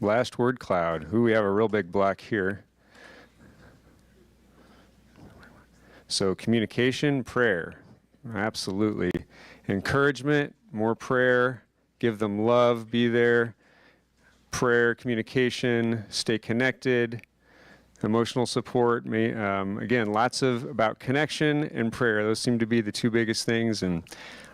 Last word cloud. Ooh, we have a real big block here. So communication, prayer. Absolutely. Encouragement, more prayer, give them love, be there. Prayer, communication, stay connected, emotional support. Again, lots of about connection and prayer. Those seem to be the two biggest things, and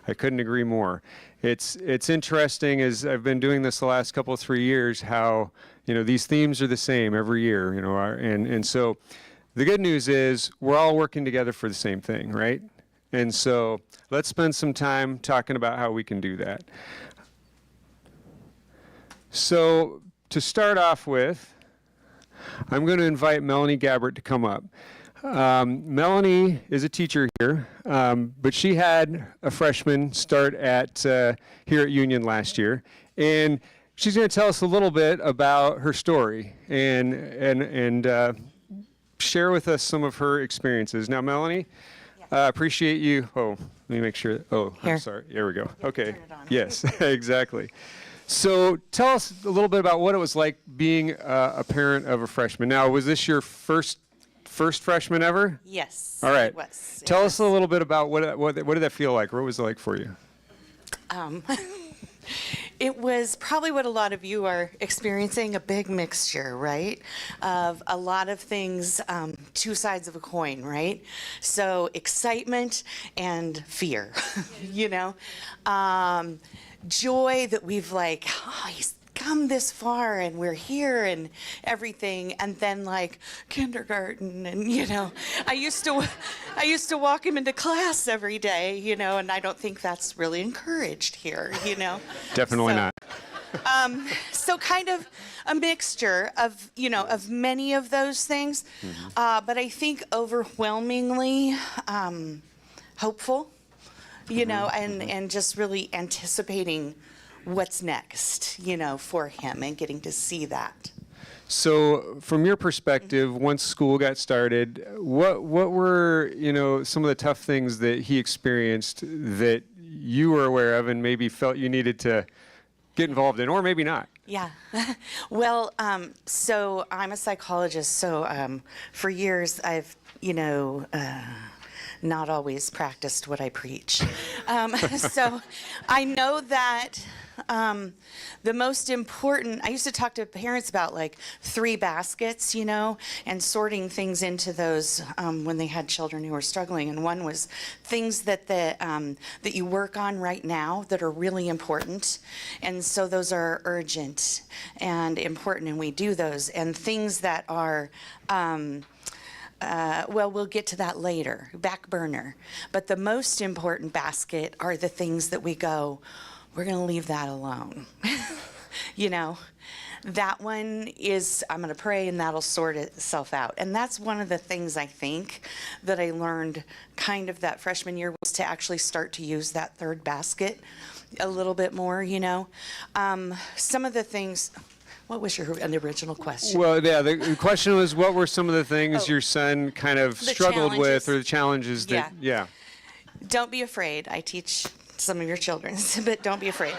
I couldn't agree more. It's interesting as I've been doing this the last couple of 3 years, how these themes are the same every year. And so the good news is we're all working together for the same thing, right? And so let's spend some time talking about how we can do that. So to start off with, I'm going to invite Melanie Gabbert to come up. Melanie is a teacher here, but she had a freshman start here at Union last year, and she's going to tell us a little bit about her story and share with us some of her experiences. Now, Melanie, appreciate you. Oh, let me make sure. Oh, Here. I'm sorry. There we go. Yeah, Okay. turn it on. Yes, exactly. So tell us a little bit about what it was like being a parent of a freshman. Now, was this your first freshman ever? Yes. All right. It was. Tell us a little bit about what did that feel like? What was it like for you? It was probably what a lot of you are experiencing, a big mixture, right? Of a lot of things, two sides of a coin, right? So excitement and fear, joy that we've he's come this far and we're here and everything, and then kindergarten, and I used to walk him into class every day, and I don't think that's really encouraged here, Definitely So, not. So kind of a mixture of of many of those things, but I think overwhelmingly hopeful, and just really anticipating what's next, for him and getting to see that. So from your perspective, once school got started, what were, some of the tough things that he experienced that you were aware of and maybe felt you needed to get involved in, or maybe not? Yeah. Well, so I'm a psychologist, so for years I've, not always practiced what I preach. So I know that the most important, I used to talk to parents about 3 baskets, and sorting things into those when they had children who were struggling. And one was things that that you work on right now that are really important. And so those are urgent and important, and we do those. And things that are we'll get to that later, back burner. But the most important basket are the things that we go, we're going to leave that alone. That one is, I'm going to pray and that'll sort itself out. And that's one of the things I think that I learned kind of that freshman year, was to actually start to use that third basket a little bit more, Some of the things. What was your original question? Well, yeah, the question was, what were some of the things your son kind of struggled with, or the challenges that, Don't be afraid. I teach some of your children, but don't be afraid.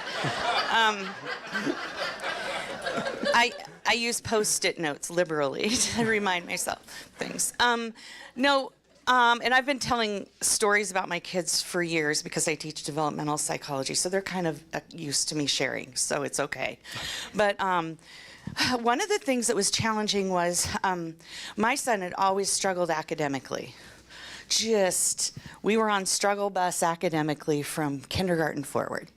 I use Post-it notes liberally to remind myself things. And I've been telling stories about my kids for years because I teach developmental psychology, so they're kind of used to me sharing, so it's okay. But one of the things that was challenging was my son had always struggled academically. We were on struggle bus academically from kindergarten forward.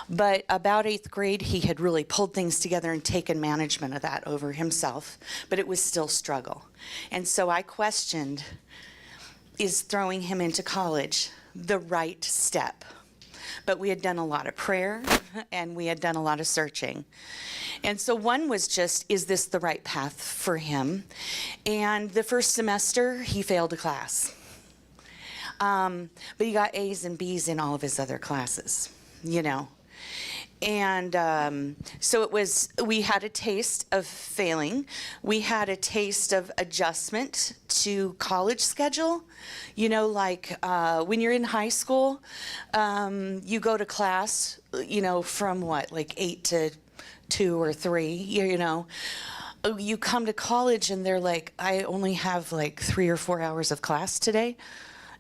But about 8th grade, he had really pulled things together and taken management of that over himself, but it was still struggle. And so I questioned, is throwing him into college the right step? But we had done a lot of prayer and we had done a lot of searching. And so one was just, is this the right path for him? And the first semester, he failed a class. But he got A's and B's in all of his other classes, And so we had a taste of failing. We had a taste of adjustment to college schedule. When you're in high school, you go to class, from 8 to 2 or 3, you know. You come to college and they're like, I only have like 3 or 4 hours of class today.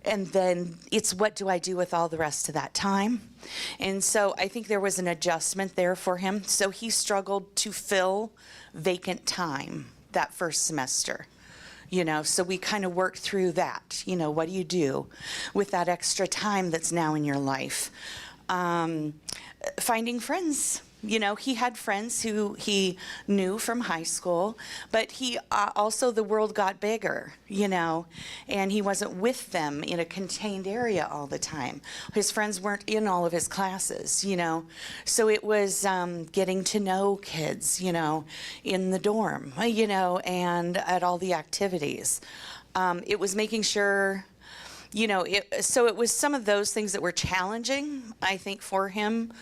And then it's what do I do with all the rest of that time? And so I think there was an adjustment there for him. So he struggled to fill vacant time that first semester. You know, so we kind of worked through that. You know, what do you do with that extra time that's now in your life? Finding friends. You know, he had friends who he knew from high school, but he also, the world got bigger, you know, and he wasn't with them in a contained area all the time. His friends weren't in all of his classes, you know, so it was getting to know kids, you know, in the dorm, you know, and at all the activities. It was making sure, you know, so it was some of those things that were challenging, I think, for him.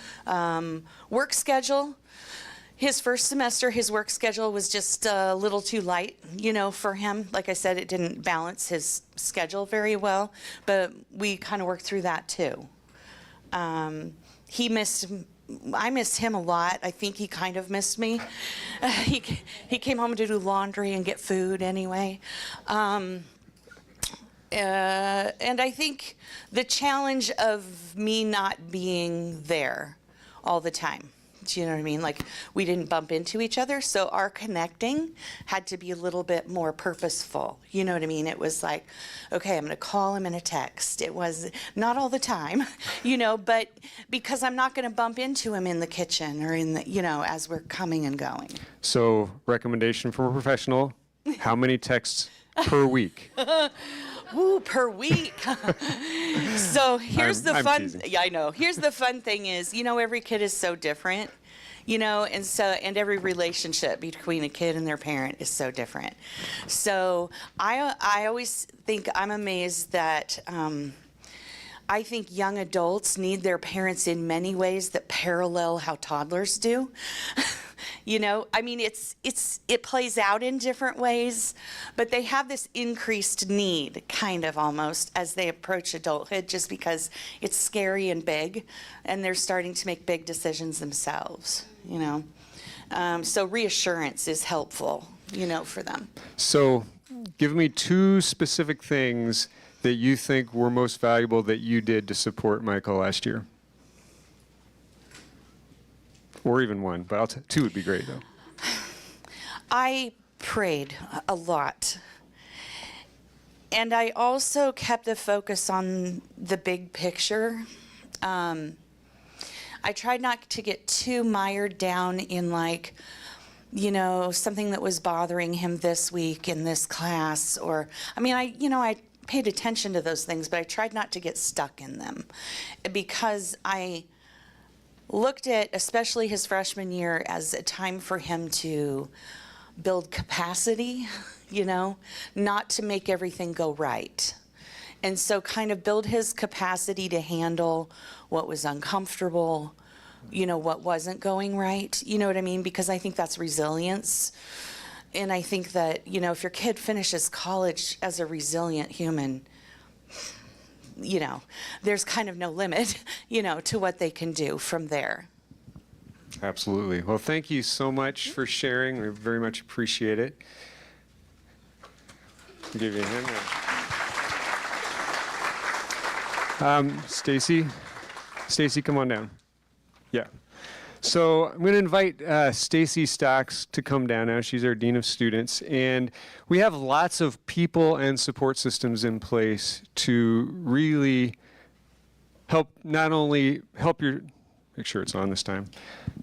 Work schedule. His first semester, his work schedule was just a little too light, you know, for him. Like I said, it didn't balance his schedule very well, but we kind of worked through that too. I missed him a lot. I think he kind of missed me. He came home to do laundry and get food anyway. And I think the challenge of me not being there all the time. Do you know what I mean? Like, we didn't bump into each other, so our connecting had to be a little bit more purposeful. You know what I mean? It was like, okay, I'm going to call him in a text. It was not all the time, you know, but because I'm not going to bump into him in the kitchen or in the, you know, as we're coming and going. So, recommendation from a professional, how many texts per week? Woo, per week. So here's I'm the fun. teasing. Yeah, I know. Here's the fun thing is, you know, every kid is so different, you know, and every relationship between a kid and their parent is so different. So I always think I'm amazed that I think young adults need their parents in many ways that parallel how toddlers do. You know, I mean, it plays out in different ways, but they have this increased need, kind of almost, as they approach adulthood, just because it's scary and big, and they're starting to make big decisions themselves, you know. So reassurance is helpful, you know, for them. So, give me 2 specific things that you think were most valuable that you did to support Michael last year. Or even 1, but 2 would be great, though. I prayed a lot. And I also kept the focus on the big picture. I tried not to get too mired down in, like, you know, something that was bothering him this week in this class. Or, I mean, I paid attention to those things, but I tried not to get stuck in them, because I looked at especially his freshman year as a time for him to build capacity, you know, not to make everything go right. And so kind of build his capacity to handle what was uncomfortable, you know, what wasn't going right, you know what I mean? Because I think that's resilience. And I think that, you know, if your kid finishes college as a resilient human, you know, there's kind of no limit, you know, to what they can do from there. Absolutely. Well, thank you so much for sharing. We very much appreciate it. I'll give you a hand. Stacy, come on down. Yeah. So I'm going to invite Stacy Stocks to come down now. She's our Dean of Students. And we have lots of people and support systems in place to really help, not only help your, make sure it's on this time,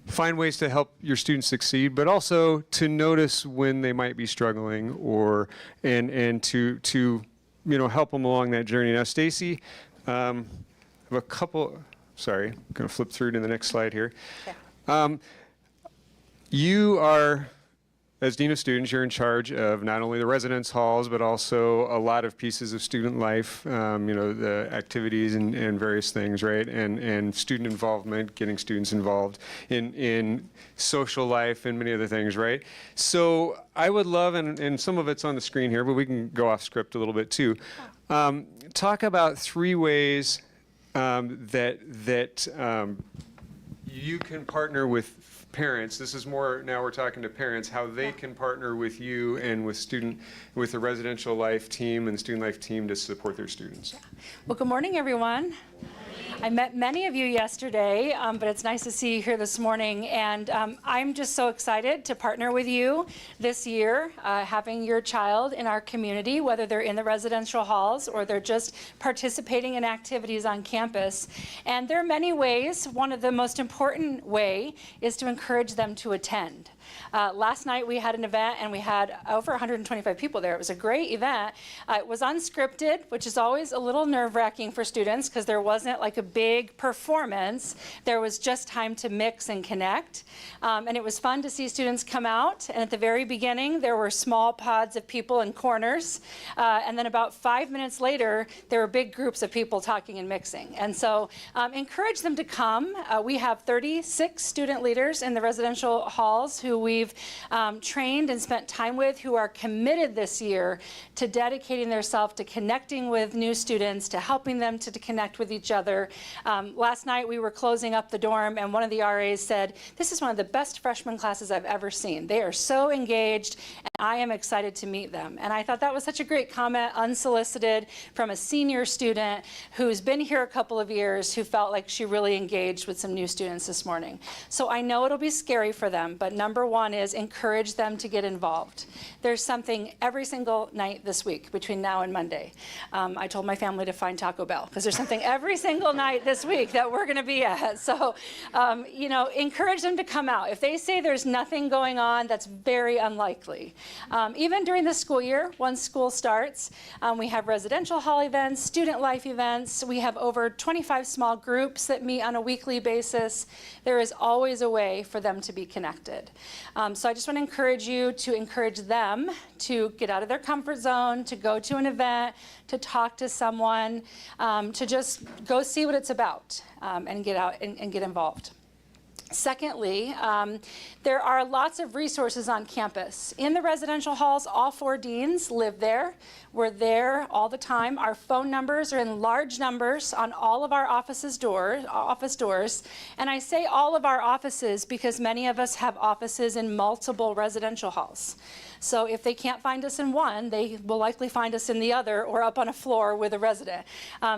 find ways to help your students succeed, but also to notice when they might be struggling, or and to you know, help them along that journey. Now, Stacy, I have a couple. Sorry, I'm going to flip through to the next slide here. Okay. You are, as Dean of Students, you're in charge of not only the residence halls, but also a lot of pieces of student life, you know, the activities and various things, right? And student involvement, getting students involved in social life and many other things, right? So I would love, and some of it's on the screen here, but we can go off script a little bit too. Talk about 3 ways that you can partner with parents, this is more, now we're talking to parents, how they can partner with you and with the residential life team and the student life team to support their students. Well, good morning, everyone. I met many of you yesterday, but it's nice to see you here this morning. And I'm just so excited to partner with you this year, having your child in our community, whether they're in the residential halls or they're just participating in activities on campus. And there are many ways. One of the most important way is to encourage them to attend. Last night we had an event and we had over 125 people there. It was a great event. It was unscripted, which is always a little nerve-wracking for students because there wasn't like a big performance. There was just time to mix and connect. And it was fun to see students come out. And at the very beginning, there were small pods of people in corners. And then about 5 minutes later, there were big groups of people talking and mixing. And so encourage them to come. We have 36 student leaders in the residential halls who we've trained and spent time with, who are committed this year to dedicating themselves to connecting with new students, to helping them to connect with each other. Last night we were closing up the dorm and one of the RAs said, "This is one of the best freshman classes I've ever seen. They are so engaged and I am excited to meet them." And I thought that was such a great comment, unsolicited, from a senior student who's been here a couple of years, who felt like she really engaged with some new students this morning. So I know it'll be scary for them, but number one is encourage them to get involved. There's something every single night this week between now and Monday. I told my family to find Taco Bell because there's something every single night this week that we're going to be at. So, you know, encourage them to come out. If they say there's nothing going on, that's very unlikely. Even during the school year, once school starts, we have residential hall events, student life events. We have over 25 small groups that meet on a weekly basis. There is always a way for them to be connected. So I just want to encourage you to encourage them to get out of their comfort zone, to go to an event, to talk to someone, to just go see what it's about and get out and get involved. Secondly, there are lots of resources on campus. In the residential halls, all 4 deans live there. We're there all the time. Our phone numbers are in large numbers on all of our office doors. And I say all of our offices because many of us have offices in multiple residential halls. So if they can't find us in one, they will likely find us in the other or up on a floor with a resident.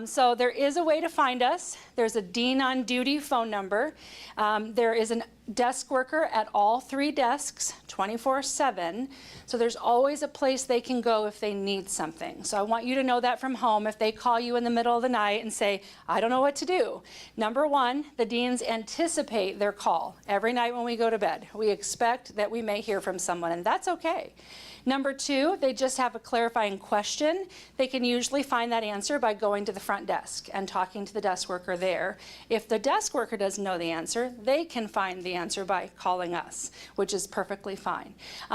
So there is a way to find us. There's a Dean on Duty phone number. There is a desk worker at all 3 desks 24/7. So there's always a place they can go if they need something. So I want you to know that from home. If they call you in the middle of the night and say, "I don't know what to do," number one, the deans anticipate their call every night when we go to bed. We expect that we may hear from someone, and that's okay. Number two, they just have a clarifying question. They can usually find that answer by going to the front desk and talking to the desk worker there. If the desk worker doesn't know the answer, they can find the answer by calling us, which is perfectly fine.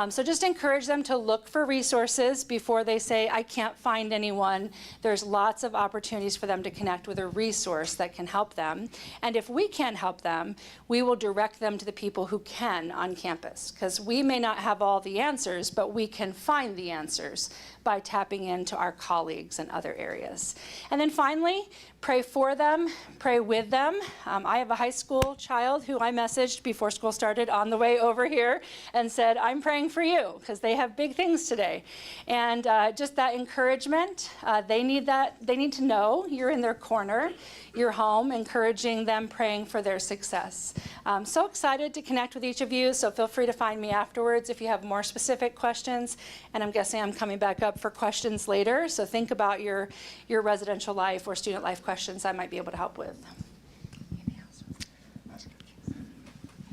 So just encourage them to look for resources before they say, "I can't find anyone." There's lots of opportunities for them to connect with a resource that can help them. And if we can't help them, we will direct them to the people who can on campus, because we may not have all the answers, but we can find the answers by tapping into our colleagues in other areas. And then finally, pray for them, pray with them. I have a high school child who I messaged before school started on the way over here and said, "I'm praying for you," because they have big things today. And just that encouragement, they need that. They need to know you're in their corner, you're home, encouraging them, praying for their success. I'm so excited to connect with each of you, so feel free to find me afterwards if you have more specific questions. And I'm guessing I'm coming back up for questions later, so think about your residential life or student life questions I might be able to help with.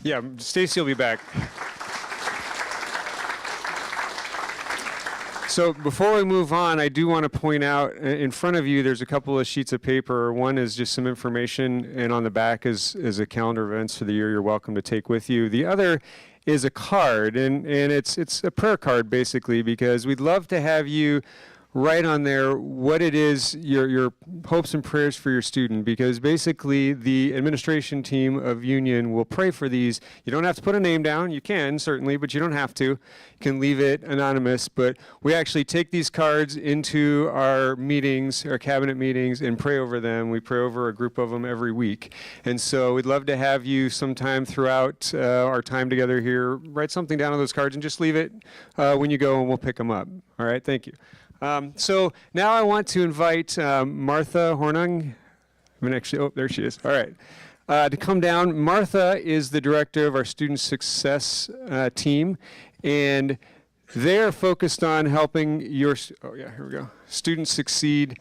Yeah, Stacy will be back. So before we move on, I do want to point out in front of you, there's a couple of sheets of paper. One is just some information, and on the back is a calendar of events for the year you're welcome to take with you. The other is a card, and it's a prayer card basically, because we'd love to have you write on there what it is, your hopes and prayers for your student, because basically the administration team of Union will pray for these. You don't have to put a name down. You can, certainly, but you don't have to. You can leave it anonymous, but we actually take these cards into our meetings, our cabinet meetings, and pray over them. We pray over a group of them every week. And so we'd love to have you sometime throughout our time together here, write something down on those cards and just leave it when you go, and we'll pick them up. All right, thank you. So now I want to invite Martha Hornung. There she is. All right. To come down. Martha is the director of our student success team, and they're focused on helping students succeed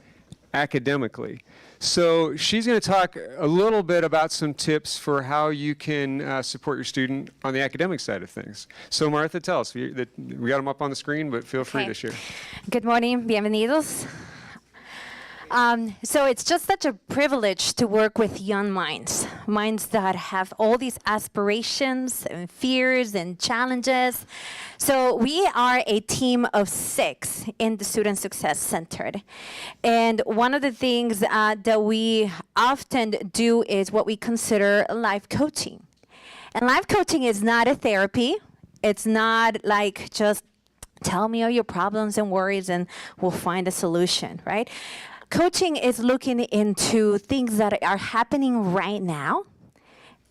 academically. So she's going to talk a little bit about some tips for how you can support your student on the academic side of things. So Martha, tell us. We got them up on the screen, but feel free to share. Good morning, bienvenidos. So it's just such a privilege to work with young minds that have all these aspirations and fears and challenges. So we are a team of 6 in the Student Success Center. And one of the things that we often do is what we consider life coaching. And life coaching is not a therapy. It's not like just tell me all your problems and worries and we'll find a solution, right? Coaching is looking into things that are happening right now,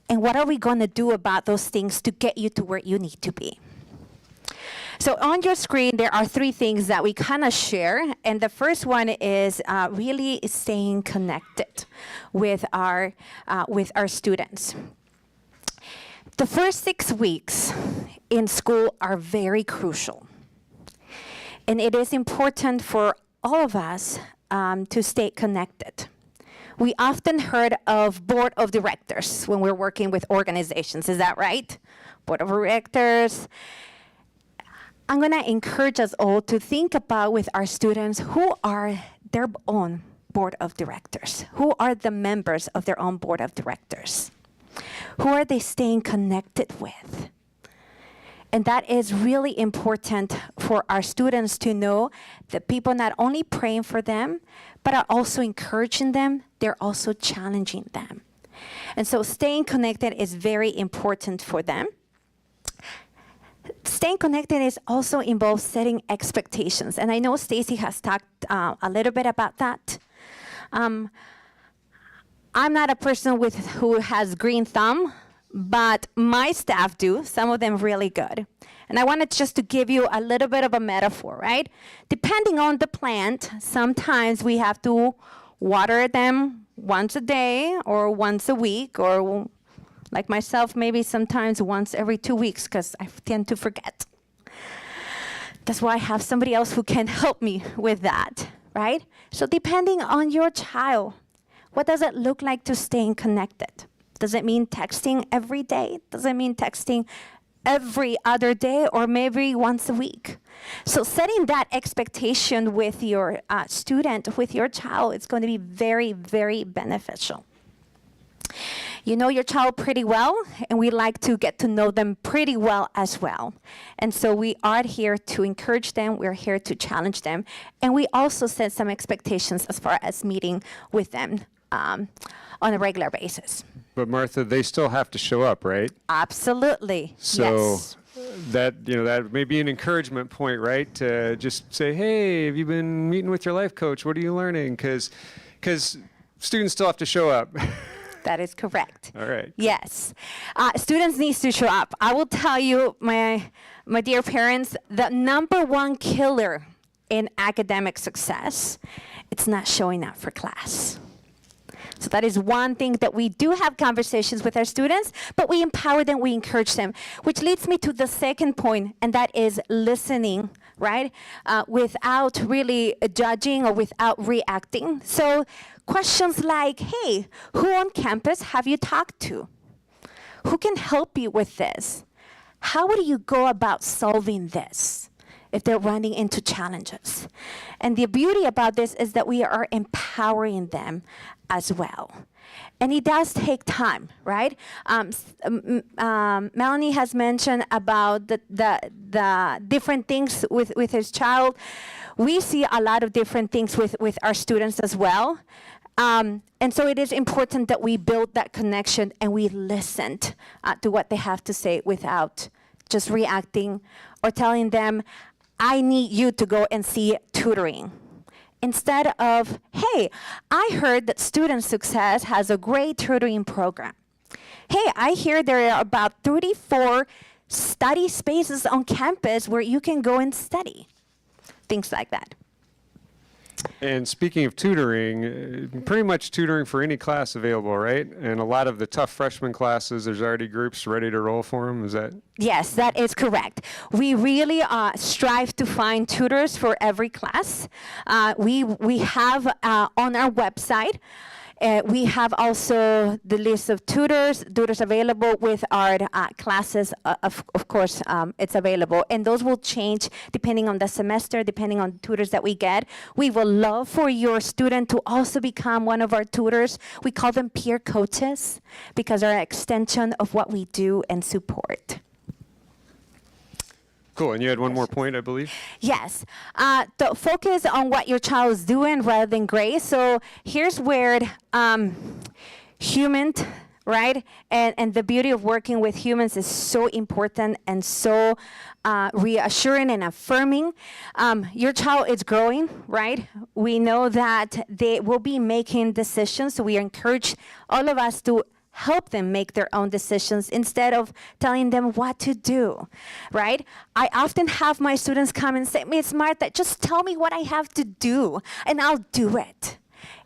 and what are we going to do about those things to get you to where you need to be. So on your screen, there are 3 things that we kind of share, and the first one is really staying connected with our students. The first 6 weeks in school are very crucial, and it is important for all of us to stay connected. We often heard of board of directors when we're working with organizations. Is that right? Board of directors. I'm going to encourage us all to think about with our students who are their own board of directors. Who are the members of their own board of directors? Who are they staying connected with? And that is really important for our students to know that people not only praying for them, but are also encouraging them, they're also challenging them. And so staying connected is very important for them. Staying connected is also involves setting expectations. And I know Stacy has talked a little bit about that. I'm not a person who has green thumb, but my staff do, some of them really good. And I wanted just to give you a little bit of a metaphor, right? Depending on the plant, sometimes we have to water them once a day or once a week, or like myself, maybe sometimes once every 2 weeks, because I tend to forget. That's why I have somebody else who can help me with that, right? So depending on your child, what does it look like to staying connected? Does it mean texting every day? Does it mean texting every other day or maybe once a week? So setting that expectation with your student, with your child, it's going to be very, very beneficial. You know your child pretty well, and we like to get to know them pretty well as well. And so we are here to encourage them, we're here to challenge them, and we also set some expectations as far as meeting with them on a regular basis. But Martha, they still have to show up, right? Absolutely. So yes. that may be an encouragement point, right? To just say, hey, have you been meeting with your life coach? What are you learning? Because students still have to show up. That is correct. All right. Yes. Students need to show up. I will tell you, my dear parents, the number 1 killer in academic success, it's not showing up for class. So that is one thing that we do have conversations with our students, but we empower them, we encourage them, which leads me to the second point, and that is listening, right? Without really judging or without reacting. So questions like, hey, who on campus have you talked to? Who can help you with this? How would you go about solving this? if they're running into challenges. And the beauty about this is that we are empowering them as well. And it does take time, right? Melanie has mentioned about the different things with his child. We see a lot of different things with our students as well. And so it is important that we build that connection and we listen to what they have to say without just reacting or telling them, I need you to go and see tutoring. Instead of, hey, I heard that Student Success has a great tutoring program. Hey, I hear there are about 34 study spaces on campus where you can go and study. Things like that. And speaking of tutoring, pretty much tutoring for any class available, right? And a lot of the tough freshman classes, there's already groups ready to roll for them. Is that? Yes, that is correct. We really strive to find tutors for every class. We have on our website, we have also the list of tutors available with our classes. Of course, it's available. And those will change depending on the semester, depending on the tutors that we get. We would love for your student to also become one of our tutors. We call them peer coaches because they're an extension of what we do and support. Cool. And you had one more point, I believe? Yes. To focus on what your child is doing rather than grade. So here's where human, right? And the beauty of working with humans is so important and so reassuring and affirming. Your child is growing, right? We know that they will be making decisions. So we encourage all of us to help them make their own decisions instead of telling them what to do, right? I often have my students come and say, Ms. Martha, just tell me what I have to do and I'll do it.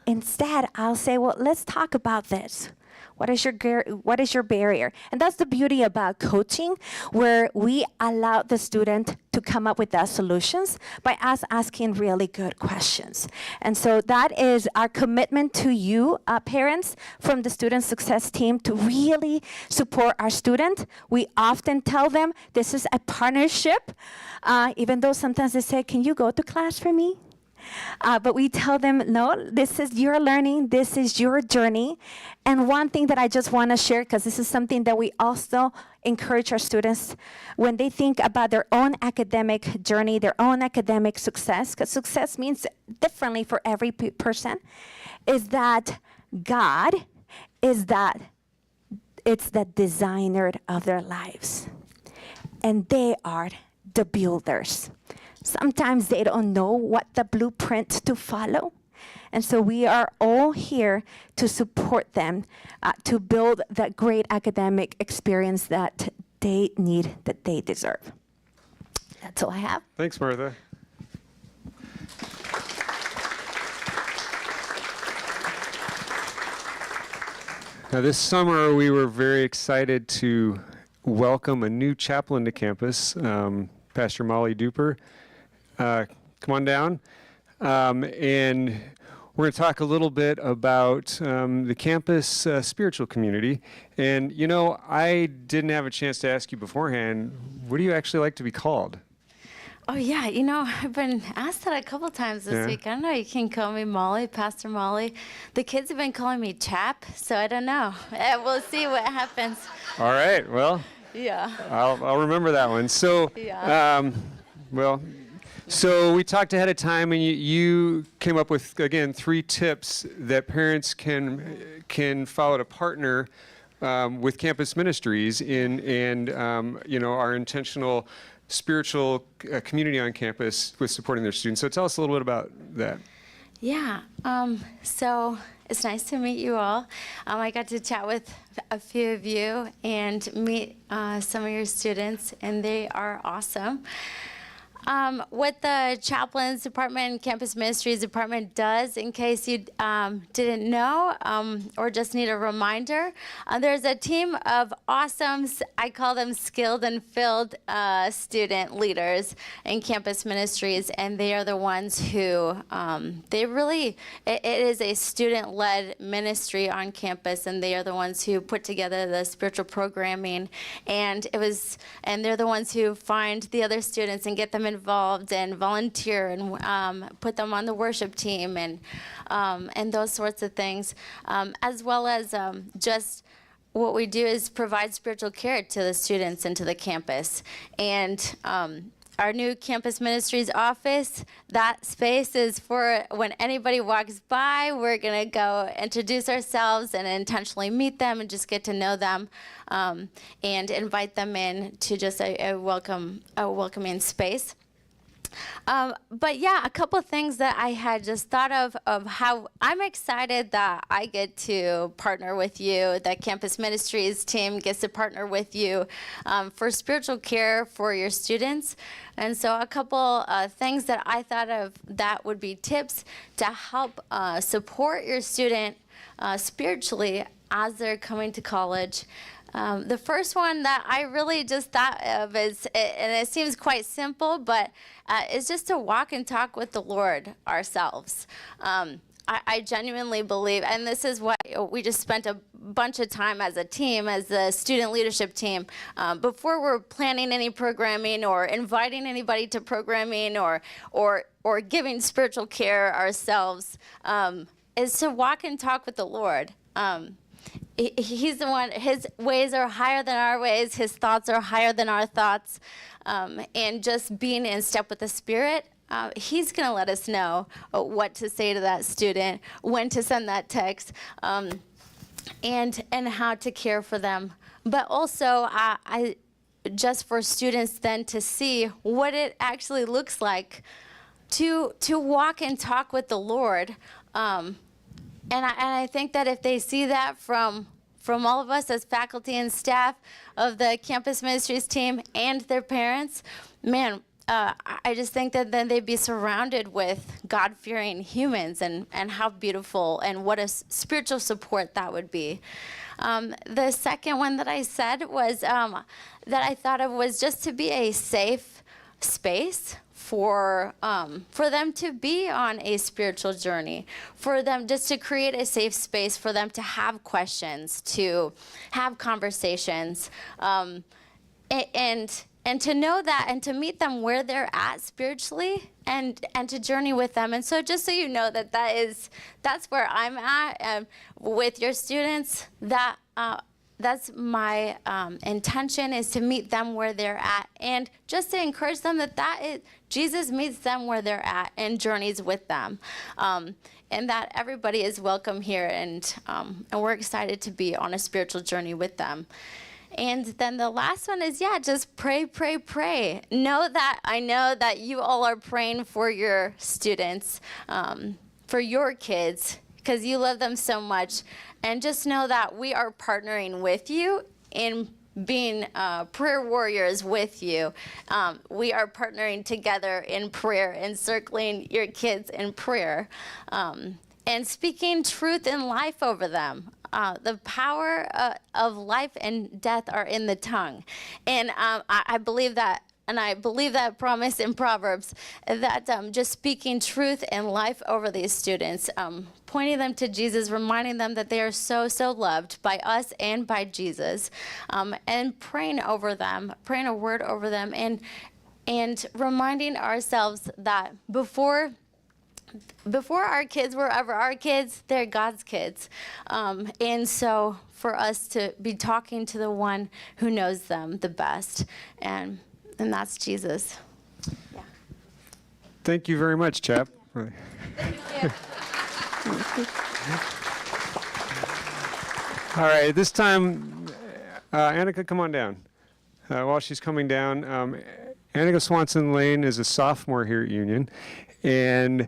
Instead, I'll say, well, let's talk about this. What is your barrier? And that's the beauty about coaching, where we allow the student to come up with those solutions by us asking really good questions. And so that is our commitment to you, parents, from the Student Success team to really support our student. We often tell them this is a partnership, even though sometimes they say, can you go to class for me? But we tell them, no, this is your learning, this is your journey. And one thing that I just want to share, because this is something that we also encourage our students when they think about their own academic journey, their own academic success, because success means differently for every person, is that God is it's the designer of their lives. And they are the builders. Sometimes they don't know what the blueprint to follow. And so we are all here to support them to build that great academic experience that they need, that they deserve. That's all I have. Thanks, Martha. Now, this summer, we were very excited to welcome a new chaplain to campus, Pastor Molly Duper. Come on down. And we're going to talk a little bit about the campus spiritual community. And, you know, I didn't have a chance to ask you beforehand, what do you actually like to be called? Oh, yeah. You know, I've been asked that a couple times this week. I don't know. You can call me Molly, Pastor Molly. The kids have been calling me Chap, so I don't know. We'll see what happens. All right. Well, Yeah. I'll remember that one. So, Yeah. So we talked ahead of time, and you came up with, again, 3 tips that parents can follow to partner with campus ministries and our intentional spiritual community on campus with supporting their students. So tell us a little bit about that. Yeah. So it's nice to meet you all. I got to chat with a few of you and meet some of your students, and they are awesome. What the Chaplains Department and Campus Ministries Department does, in case you didn't know or just need a reminder, there's a team of awesome, I call them skilled and filled student leaders in campus ministries, and they are the ones who, it is a student-led ministry on campus, and they are the ones who put together the spiritual programming, and they're the ones who find the other students and get them involved involved and volunteer and put them on the worship team and those sorts of things, as well as just what we do is provide spiritual care to the students and to the campus. And our new campus ministries office, that space is for when anybody walks by, we're going to go introduce ourselves and intentionally meet them and just get to know them, and invite them in to just a welcoming space. But yeah, a couple things that I had just thought of how I'm excited that I get to partner with you, the Campus Ministries team gets to partner with you for spiritual care for your students. And so a couple things that I thought of that would be tips to help support your student spiritually as they're coming to college. The first one that I really just thought of is, and it seems quite simple, but is just to walk and talk with the Lord ourselves. I genuinely believe, and this is what we just spent a bunch of time as a team, as the student leadership team, before we're planning any programming or inviting anybody to programming or giving spiritual care ourselves, is to walk and talk with the Lord. He's the one, his ways are higher than our ways, his thoughts are higher than our thoughts. And just being in step with the Spirit, he's going to let us know what to say to that student, when to send that text, and how to care for them. But also, I just for students then to see what it actually looks like to walk and talk with the Lord. And I think that if they see that from all of us as faculty and staff of the Campus Ministries team and their parents, man, I just think that then they'd be surrounded with God-fearing humans and how beautiful and what a spiritual support that would be. The second one that I said was that I thought of was just to be a safe space for them to be on a spiritual journey, for them just to create a safe space for them to have questions, to have conversations, and to know that and to meet them where they're at spiritually and to journey with them. And so just so you know that's where I'm at with your students, that's my intention, is to meet them where they're at and just to encourage them that is Jesus meets them where they're at and journeys with them, and that everybody is welcome here, and we're excited to be on a spiritual journey with them. And then the last one is, just pray, pray, pray. I know that you all are praying for your students, for your kids, because you love them so much. And just know that we are partnering with you in being prayer warriors with you. We are partnering together in prayer, encircling your kids in prayer, and speaking truth and life over them. The power of life and death are in the tongue. And I believe that. And I believe that promise in Proverbs, that just speaking truth and life over these students, pointing them to Jesus, reminding them that they are so, so loved by us and by Jesus, and praying over them, praying a word over them, and reminding ourselves that before our kids were ever our kids, they're God's kids. And so for us to be talking to the one who knows them the best, and that's Jesus. Yeah. Thank you very much, Chap. All right, this time, Annika, come on down. While she's coming down, Annika Swanson Lane is a sophomore here at Union, and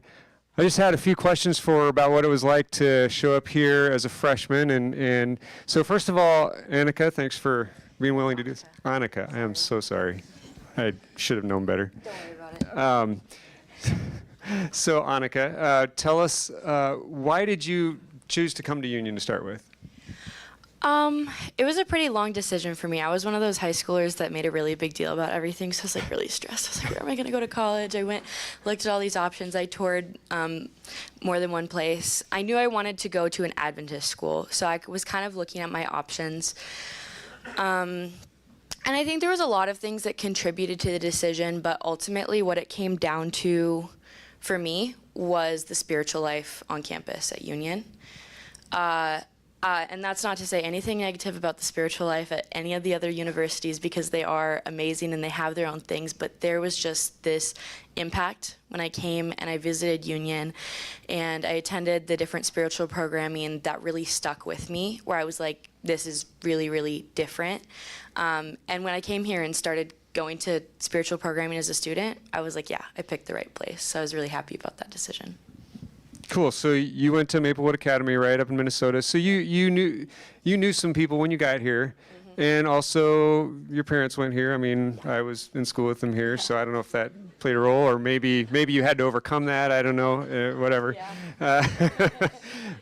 I just had a few questions for her about what it was like to show up here as a freshman. And so first of all, Annika, thanks for being willing to do this. Annika, I am so sorry. I should have known better. Don't worry about it. So Annika, tell us, why did you choose to come to Union to start with? It was a pretty long decision for me. I was one of those high schoolers that made a really big deal about everything, so I was like really stressed. I was like, where am I going to go to college? I looked at all these options. I toured more than one place. I knew I wanted to go to an Adventist school, so I was kind of looking at my options. And I think there was a lot of things that contributed to the decision, but ultimately what it came down to for me was the spiritual life on campus at Union. And that's not to say anything negative about the spiritual life at any of the other universities, because they are amazing and they have their own things, but there was just this impact when I came and I visited Union and I attended the different spiritual programming that really stuck with me, where I was like, this is really, really different. And when I came here and started going to spiritual programming as a student, I was like, yeah, I picked the right place. So I was really happy about that decision. Cool. So you went to Maplewood Academy, right, up in Minnesota. So you knew some people when you got here, and also your parents went here. I mean, I was in school with them here, so I don't know if that played a role, or maybe you had to overcome that. I don't know, whatever. Yeah.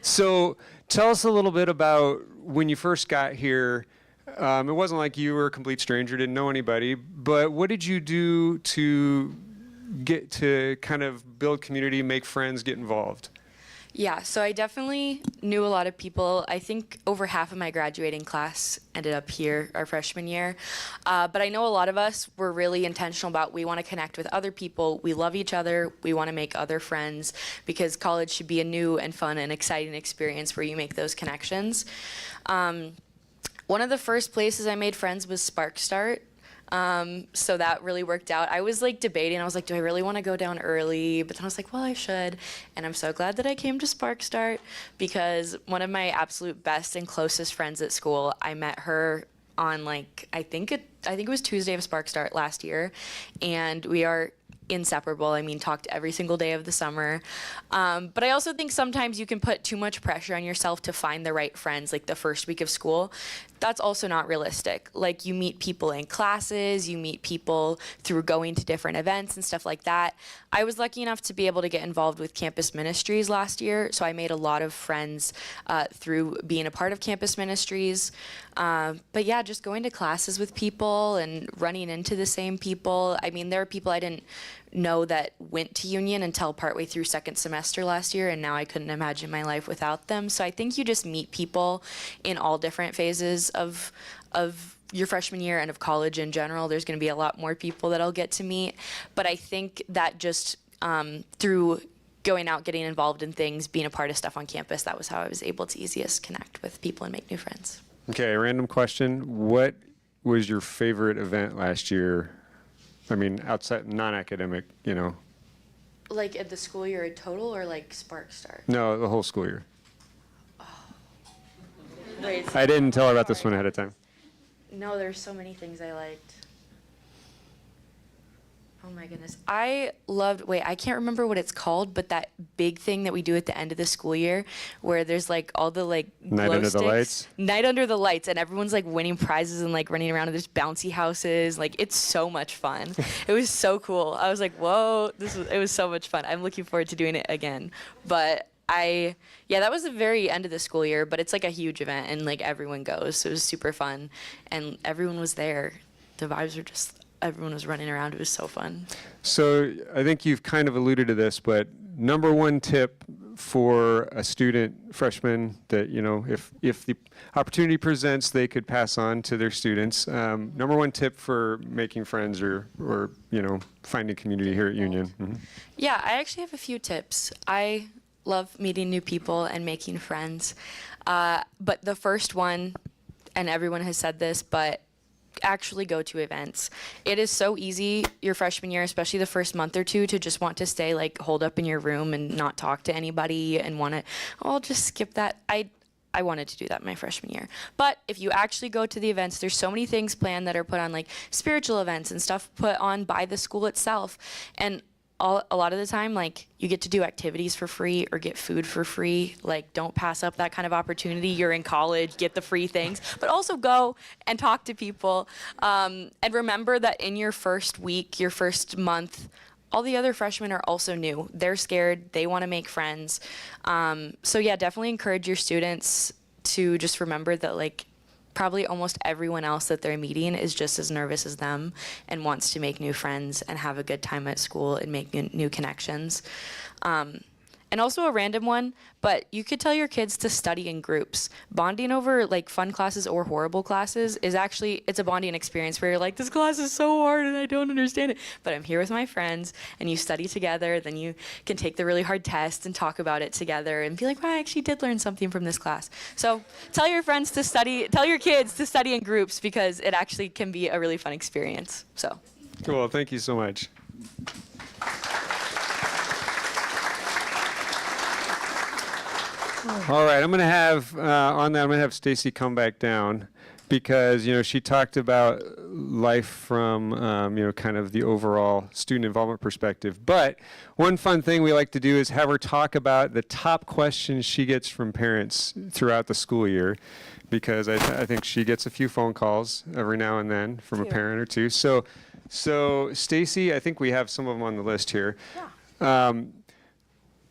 So tell us a little bit about when you first got here. It wasn't like you were a complete stranger, didn't know anybody, but what did you do to get to kind of build community, make friends, get involved? Yeah, so I definitely knew a lot of people. I think over half of my graduating class ended up here our freshman year. But I know a lot of us were really intentional about, we want to connect with other people, we love each other, we want to make other friends, because college should be a new and fun and exciting experience where you make those connections. One of the first places I made friends was Spark Start. So that really worked out. I was like debating, I was like, do I really want to go down early? But then I was like, well, I should. And I'm so glad that I came to Spark Start, because one of my absolute best and closest friends at school, I met her on like, I think it was Tuesday of Spark Start last year. And we are inseparable. I mean, talked every single day of the summer. But I also think sometimes you can put too much pressure on yourself to find the right friends like the first week of school. That's also not realistic. Like, you meet people in classes, you meet people through going to different events and stuff like that. I was lucky enough to be able to get involved with campus ministries last year, so I made a lot of friends through being a part of campus ministries. But yeah, just going to classes with people and running into the same people. I mean, there are people I didn't know that went to Union until partway through second semester last year, and now I couldn't imagine my life without them. So I think you just meet people in all different phases of your freshman year and of college in general. There's going to be a lot more people that I'll get to meet, but I think that just through going out, getting involved in things, being a part of stuff on campus, that was how I was able to easiest connect with people and make new friends. Okay, random question. What was your favorite event last year? I mean, outside, non-academic, you know. Like at the school year in total, or like Spark Start? No, the whole school year. Wait, I didn't tell her about this one ahead of time. no, there's so many things I liked. Oh my goodness. I loved, I can't remember what it's called, but that big thing that we do at the end of the school year where there's like all the like Night glow Under the sticks. Lights? Night Under the Lights, and everyone's like winning prizes and like running around, and there's bouncy houses. Like, it's so much fun. It was so cool. I was like, whoa, it was so much fun. I'm looking forward to doing it again. But that was the very end of the school year, but it's like a huge event and like everyone goes. So it was super fun and everyone was there. The vibes were just, everyone was running around. It was so fun. So I think you've kind of alluded to this, but number one tip for a student, freshman, that, you know, if the opportunity presents, they could pass on to their students. Number one tip for making friends or you know, finding community here at Union. Mm-hmm. Yeah, I actually have a few tips. I love meeting new people and making friends. But the first one, and everyone has said this, but actually go to events. It is so easy your freshman year, especially the first month or two, to just want to stay like holed up in your room and not talk to anybody and want to, I'll just skip that. I wanted to do that my freshman year. But if you actually go to the events, there's so many things planned that are put on, like spiritual events and stuff put on by the school itself. And a lot of the time, like, you get to do activities for free or get food for free. Like, don't pass up that kind of opportunity. You're in college, get the free things, but also go and talk to people. And remember that in your first week, your first month, all the other freshmen are also new. They're scared, they want to make friends. So yeah, definitely encourage your students to just remember that, like, probably almost everyone else that they're meeting is just as nervous as them and wants to make new friends and have a good time at school and make new connections. And And also a random one, but you could tell your kids to study in groups. Bonding over like fun classes or horrible classes is actually, it's a bonding experience where you're like, this class is so hard and I don't understand it, but I'm here with my friends, and you study together, then you can take the really hard test and talk about it together and be like, well, I actually did learn something from this class. So tell your friends to study, tell your kids to study in groups, because it actually can be a really fun experience. So. Cool. Thank you so much. All right, I'm going to have on that. I'm going to have Stacy come back down, because she talked about life from kind of the overall student involvement perspective. But one fun thing we like to do is have her talk about the top questions she gets from parents throughout the school year, because I think she gets a few phone calls every now and then from a parent or two. So Stacy, I think we have some of them on the list here. Yeah.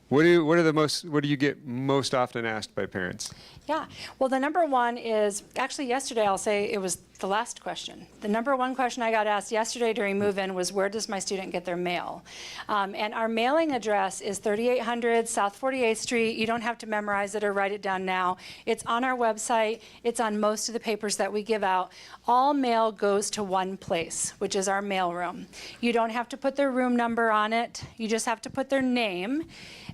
What do you get most often asked by parents? Yeah, well, the number one is, actually yesterday I'll say it was the last question. The number one question I got asked yesterday during move-in was, where does my student get their mail? And our mailing address is 3800 South 48th Street. You don't have to memorize it or write it down now. It's on our website. It's on most of the papers that we give out. All mail goes to one place, which is our mailroom. You don't have to put their room number on it. You just have to put their name,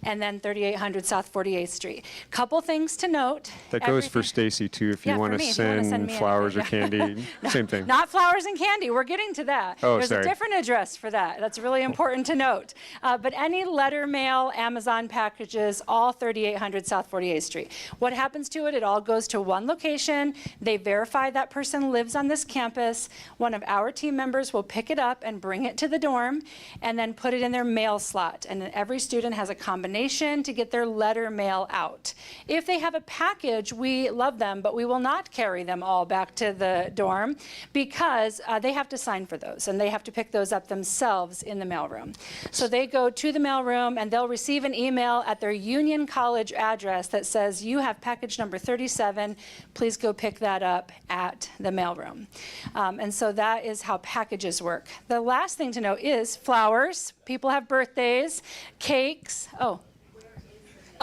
and then 3800 South 48th Street. Couple things to note. That goes for Stacy too, if you Yeah, want for to me, if you wanna send send me flowers or anything, candy, same thing. Not flowers and candy. We're getting to that. Oh, There's sorry. a different address for that. That's really important to note. But any letter mail, Amazon packages, all 3800 South 48th Street. What happens to it? It all goes to one location. They verify that person lives on this campus. One of our team members will pick it up and bring it to the dorm, and then put it in their mail slot. And then every student has a combination to get their letter mail out. If they have a package, we love them, but we will not carry them all back to the dorm, because they have to sign for those, and they have to pick those up themselves in the mailroom. So they go to the mailroom, and they'll receive an email at their Union College address that says, you have package number 37, please go pick that up at the mailroom. And so that is how packages work. The last thing to know is flowers. People have birthdays, cakes.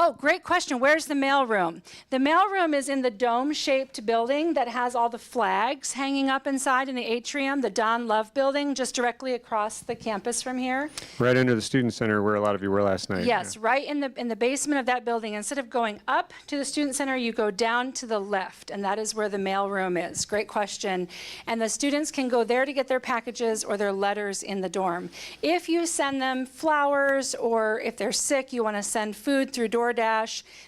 Oh, great question. Where's the mailroom? The mailroom is in the dome-shaped building that has all the flags hanging up inside in the atrium, the Don Love building, just directly across the campus from here. Right under the student center where a lot of you were last night. Yes, right in the basement of that building. Instead of going up to the student center, you go down to the left, and that is where the mailroom is. Great question. And the students can go there to get their packages or their letters in the dorm. If you send them flowers, or if they're sick, you want to send food through DoorDash,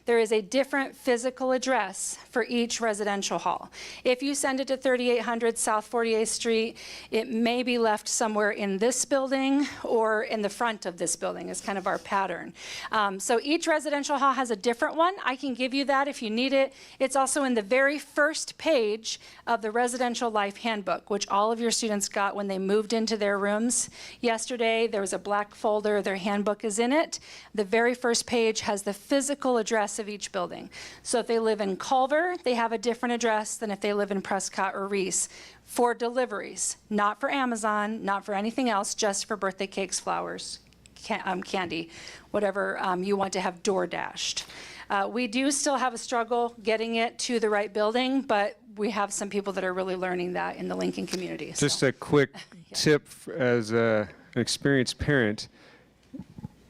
there is a different physical address for each residential hall. If you send it to 3800 South 48th Street, it may be left somewhere in this building or in the front of this building is kind of our pattern. So each residential hall has a different one. I can give you that if you need it. It's also in the very first page of the Residential Life Handbook, which all of your students got when they moved into their rooms yesterday. There was a black folder. Their handbook is in it. The very first page has the physical address of each building. So if they live in Culver, they have a different address than if they live in Prescott or Reese for deliveries, not for Amazon, not for anything else, just for birthday cakes, flowers, candy, whatever you want to have door dashed. We do still have a struggle getting it to the right building, but we have some people that are really learning that in the Lincoln community. So. Just a quick tip as an experienced parent.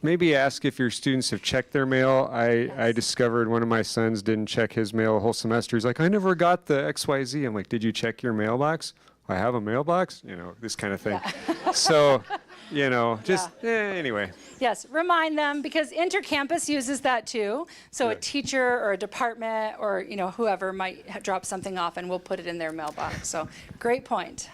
Maybe ask if your students have checked their mail. I discovered one of my sons didn't check his mail a whole semester. He's like, I never got the XYZ. I'm like, did you check your mailbox? I have a mailbox? This kind of thing. Yeah. So, anyway. Yes, remind them, because Intercampus uses that too. So a teacher or a department or whoever might drop something off, and we'll put it in their mailbox. So great point.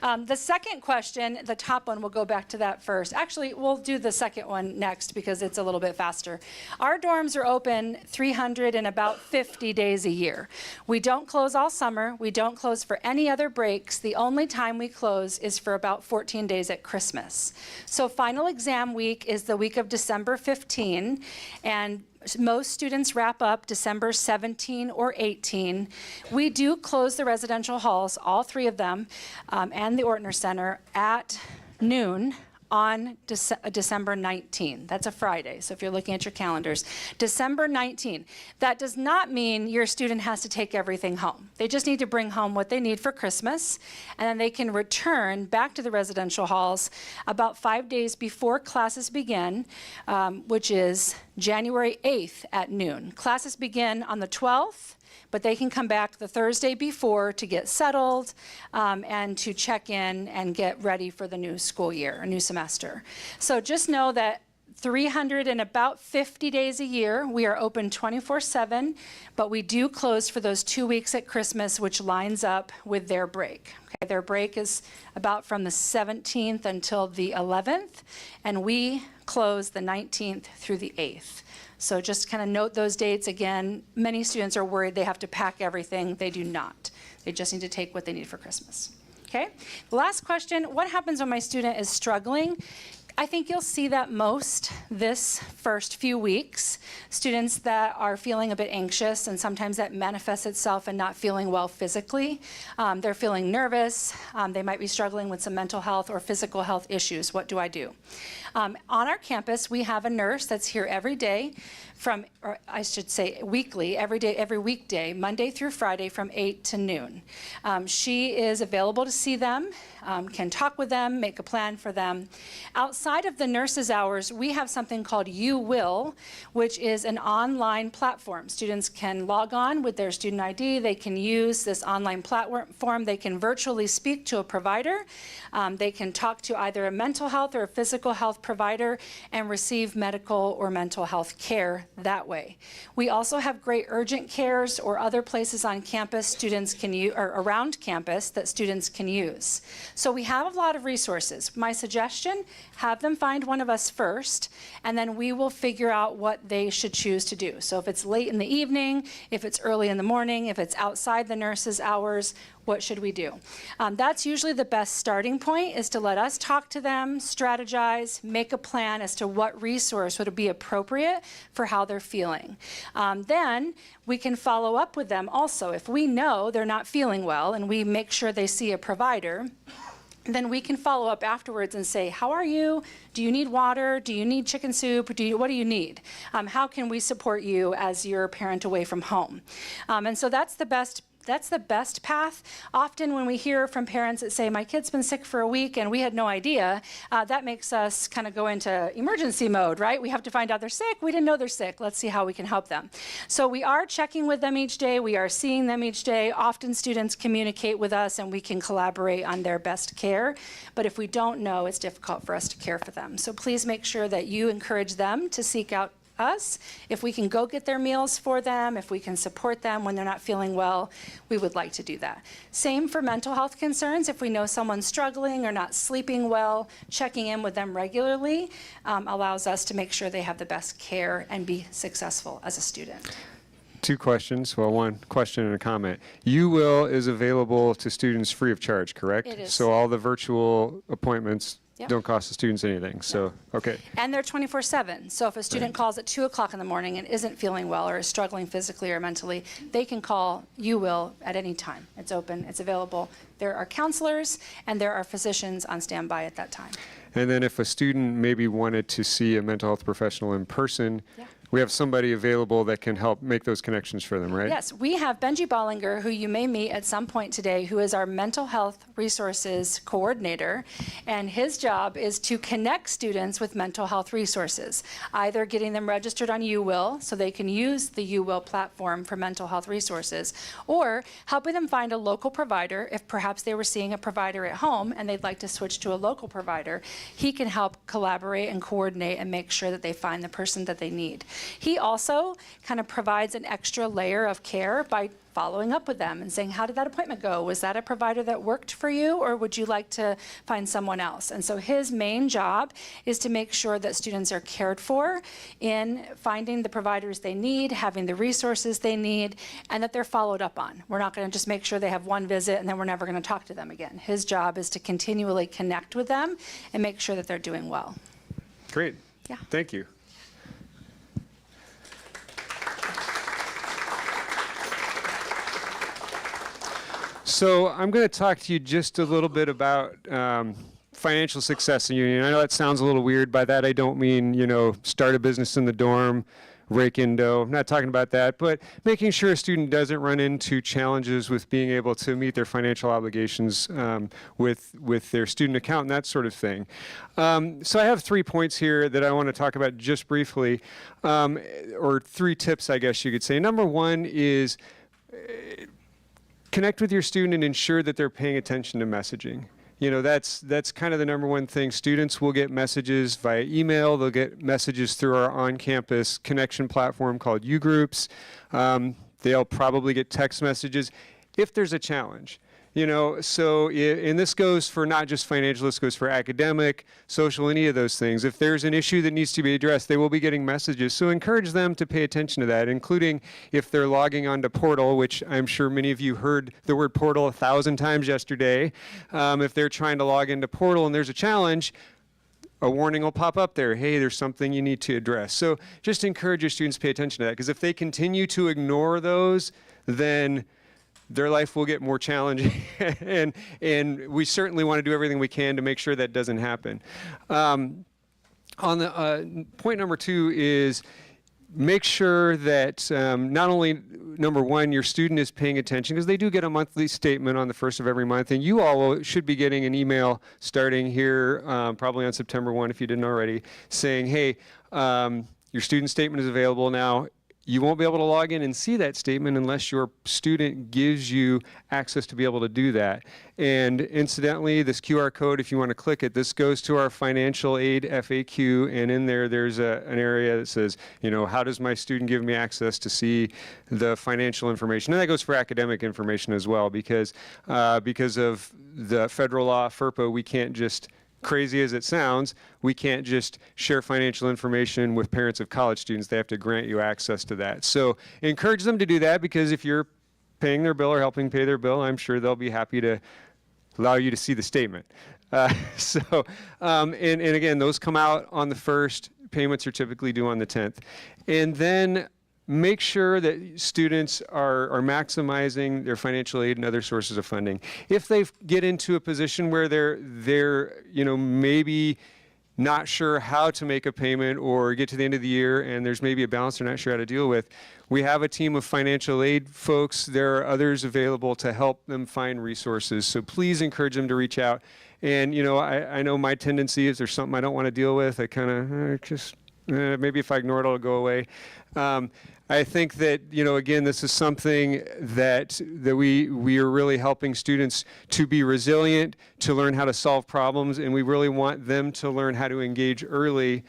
The second question, the top one, we'll go back to that first. Actually, we'll do the second one next because it's a little bit faster. Our dorms are open 350 days a year. We don't close all summer. We don't close for any other breaks. The only time we close is for about 14 days at Christmas. So final exam week is the week of December 15, and most students wrap up December 17 or 18. We do close the residential halls, all three of them, and the Ortner Center at noon on December 19. That's a Friday, so if you're looking at your calendars. December 19. That does not mean your student has to take everything home. They just need to bring home what they need for Christmas, and then they can return back to the residential halls about 5 days before classes begin, which is January 8th at noon. Classes begin on the 12th, but they can come back the Thursday before to get settled and to check in and get ready for the new school year, a new semester. So just know that 350 days a year, we are open 24/7, but we do close for those 2 weeks at Christmas, which lines up with their break. Okay, their break is about from the 17th until the 11th, and we close the 19th through the 8th. So just kind of note those dates. Again, many students are worried they have to pack everything. They do not. They just need to take what they need for Christmas. Okay? The last question, what happens when my student is struggling? I think you'll see that most this first few weeks. Students that are feeling a bit anxious, and sometimes that manifests itself in not feeling well physically. They're feeling nervous. They might be struggling with some mental health or physical health issues. What do I do? On our campus, we have a nurse that's here every day or I should say weekly, every day, every weekday, Monday through Friday from 8 to noon. She is available to see them, can talk with them, make a plan for them. Outside of the nurse's hours, we have something called You Will, which is an online platform. Students can log on with their student ID. They can use this online platform. They can virtually speak to a provider. They can talk to either a mental health or a physical health provider and receive medical or mental health care that way. We also have great urgent cares or other places on campus students can use, or around campus that students can use. So we have a lot of resources. My suggestion, have them find one of us first, and then we will figure out what they should choose to do. So if it's late in the evening, if it's early in the morning, if it's outside the nurse's hours, what should we do? That's usually the best starting point, is to let us talk to them, strategize, make a plan as to what resource would be appropriate for how they're feeling. Then we can follow up with them also. If we know they're not feeling well and we make sure they see a provider, then we can follow up afterwards and say, how are you? Do you need water? Do you need chicken soup? What do you need? How can we support you as your parent away from home? And so that's the best path. Often when we hear from parents that say, my kid's been sick for a week and we had no idea, that makes us kind of go into emergency mode, right? We have to find out they're sick. We didn't know they're sick. Let's see how we can help them. So we are checking with them each day. We are seeing them each day. Often students communicate with us and we can collaborate on their best care. But if we don't know, it's difficult for us to care for them. So please make sure that you encourage them to seek out us. If we can go get their meals for them, if we can support them when they're not feeling well, we would like to do that. Same for mental health concerns. If we know someone's struggling or not sleeping well, checking in with them regularly allows us to make sure they have the best care and be successful as a student. Two questions. Well, one question and a comment. You Will is available to students free of charge, correct? It is. So all the virtual appointments Yep. don't cost the students anything. So, okay. And they're 24/7. So if a student calls at 2 o'clock in the morning and isn't feeling well or is struggling physically or mentally, they can call You Will at any time. It's open, it's available. There are counselors and there are physicians on standby at that time. And then if a student maybe wanted to see a mental health professional in person, Yeah. we have somebody available that can help make those connections for them, right? Yes, we have Benji Bollinger, who you may meet at some point today, who is our mental health resources coordinator. And his job is to connect students with mental health resources, either getting them registered on You Will so they can use the You Will platform for mental health resources, or helping them find a local provider. If perhaps they were seeing a provider at home and they'd like to switch to a local provider, he can help collaborate and coordinate and make sure that they find the person that they need. He also kind of provides an extra layer of care by following up with them and saying, how did that appointment go? Was that a provider that worked for you, or would you like to find someone else? And so his main job is to make sure that students are cared for in finding the providers they need, having the resources they need, and that they're followed up on. We're not going to just make sure they have one visit and then we're never going to talk to them again. His job is to continually connect with them and make sure that they're doing well. Great. Yeah. Thank you. So I'm going to talk to you just a little bit about financial success in Union. I know that sounds a little weird. By that, I don't mean, start a business in the dorm, rake in dough. I'm not talking about that, but making sure a student doesn't run into challenges with being able to meet their financial obligations with their student account and that sort of thing. So I have 3 points here that I want to talk about just briefly, or 3 tips, I guess you could say. Number 1 is connect with your student and ensure that they're paying attention to messaging. That's kind of the number 1 thing. Students will get messages via email. They'll get messages through our on-campus connection platform called U-Groups. They'll probably get text messages if there's a challenge. And this goes for not just financial, this goes for academic, social, any of those things. If there's an issue that needs to be addressed, they will be getting messages. So encourage them to pay attention to that, including if they're logging onto Portal, which I'm sure many of you heard the word Portal 1,000 times yesterday. If they're trying to log into Portal and there's a challenge, a warning will pop up there. Hey, there's something you need to address. So just encourage your students to pay attention to that, because if they continue to ignore those, then their life will get more challenging, and we certainly want to do everything we can to make sure that doesn't happen. On the point number 2 is make sure that not only, number 1, your student is paying attention, because they do get a monthly statement on the 1st of every month, and you all should be getting an email starting here probably on September 1 if you didn't already, saying, hey, your student statement is available now. You won't be able to log in and see that statement unless your student gives you access to be able to do that. And incidentally, this QR code, if you want to click it, this goes to our financial aid FAQ, and in there's an area that says, how does my student give me access to see the financial information? And that goes for academic information as well, because of the federal law, FERPA, we can't just, crazy as it sounds, we can't just share financial information with parents of college students. They have to grant you access to that. So encourage them to do that, because if you're paying their bill or helping pay their bill, I'm sure they'll be happy to allow you to see the statement. And again, those come out on the 1st. Payments are typically due on the 10th. And then make sure that students are maximizing their financial aid and other sources of funding. If they get into a position where they're maybe not sure how to make a payment, or get to the end of the year and there's maybe a balance they're not sure how to deal with, we have a team of financial aid folks. There are others available to help them find resources. So please encourage them to reach out. And I know my tendency is, there's something I don't want to deal with, I kind of maybe if I ignore it, it'll go away. I think that, again, this is something that we are really helping students to be resilient, to learn how to solve problems, and we really want them to learn how to engage early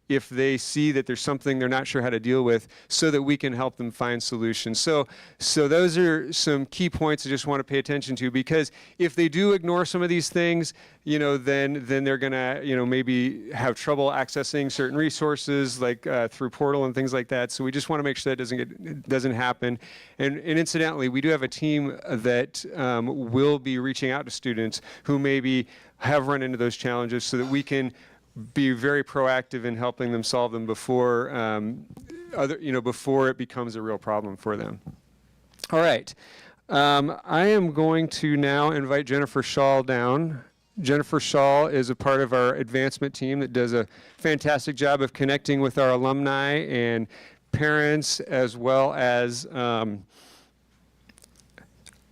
if they see that there's something they're not sure how to deal with, so that we can help them find solutions. So those are some key points I just want to pay attention to, because if they do ignore some of these things, then they're gonna, maybe have trouble accessing certain resources, like through Portal and things like that. So we just want to make sure that doesn't happen. And incidentally, we do have a team that will be reaching out to students who maybe have run into those challenges, so that we can be very proactive in helping them solve them before before it becomes a real problem for them. All right, I am going to now invite Jennifer Shaw down. Jennifer Shaw is a part of our advancement team that does a fantastic job of connecting with our alumni and parents, as well as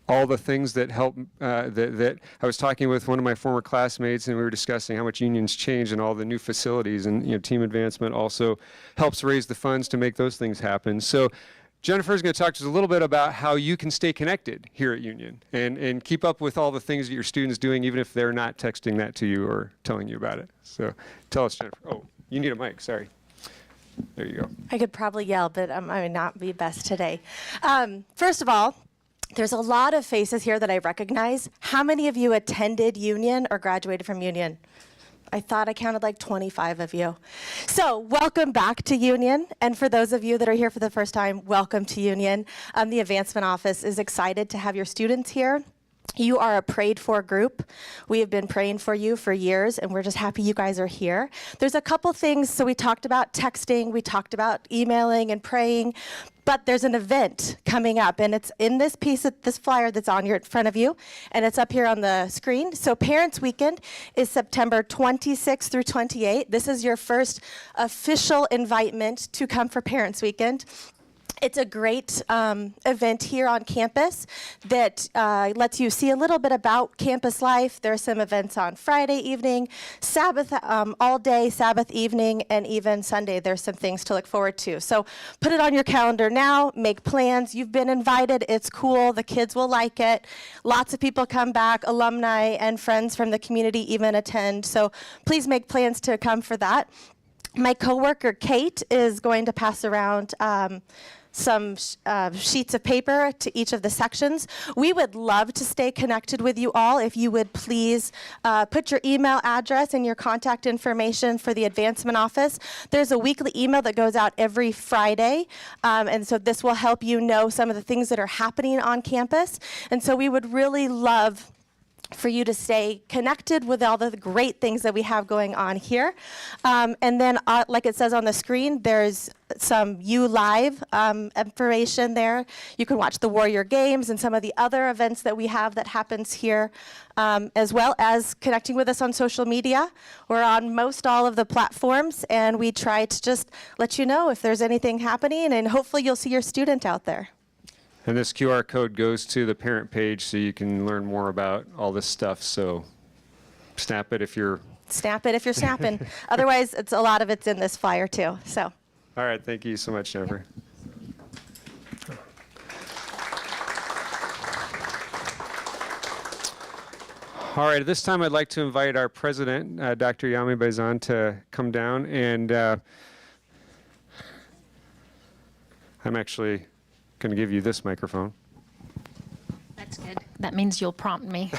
all the things that help, that I was talking with one of my former classmates, and we were discussing how much Union's changed and all the new facilities, and team advancement also helps raise the funds to make those things happen. So Jennifer is going to talk to us a little bit about how you can stay connected here at Union and keep up with all the things that your students doing, even if they're not texting that to you or telling you about it. So tell us, Jennifer. Oh, you need a mic, sorry. There you go. I could probably yell, but I might not be best today. First of all, there's a lot of faces here that I recognize. How many of you attended Union or graduated from Union? I thought I counted like 25 of you. So welcome back to Union. And for those of you that are here for the first time, welcome to Union. The Advancement Office is excited to have your students here. You are a prayed for group. We have been praying for you for years, and we're just happy you guys are here. There's a couple things. So we talked about texting, we talked about emailing and praying. But there's an event coming up, and it's in this piece of this flyer that's on your in front of you, and it's up here on the screen. So Parents Weekend is September 26th through 28th. This is your first official invitement to come for Parents Weekend. It's a great event here on campus that lets you see a little bit about campus life. There are some events on Friday evening, Sabbath all day, Sabbath evening, and even Sunday. There's some things to look forward to. So put it on your calendar now, make plans. You've been invited. It's cool. The kids will like it. Lots of people come back, alumni and friends from the community even attend. So please make plans to come for that. My coworker, Kate, is going to pass around some sheets of paper to each of the sections. We would love to stay connected with you all. If you would please put your email address and your contact information for the advancement office. There's a weekly email that goes out every Friday, and so this will help you know some of the things that are happening on campus. And so we would really love for you to stay connected with all the great things that we have going on here. And then, like it says on the screen, there's some ULive information there. You can watch the Warrior Games and some of the other events that we have that happens here, as well as connecting with us on social media. We're on most all of the platforms, and we try to just let you know if there's anything happening, and hopefully you'll see your student out there. And this QR code goes to the parent page so you can learn more about all this stuff. So snap it if you're... Snap it if you're snapping. Otherwise, a lot of it's in this flyer too. So. All right, thank you so much, Jennifer. All right, at this time I'd like to invite our president, Dr. Yami Baizan, to come down. And I'm actually going to give you this microphone. That's good. That means you'll prompt me.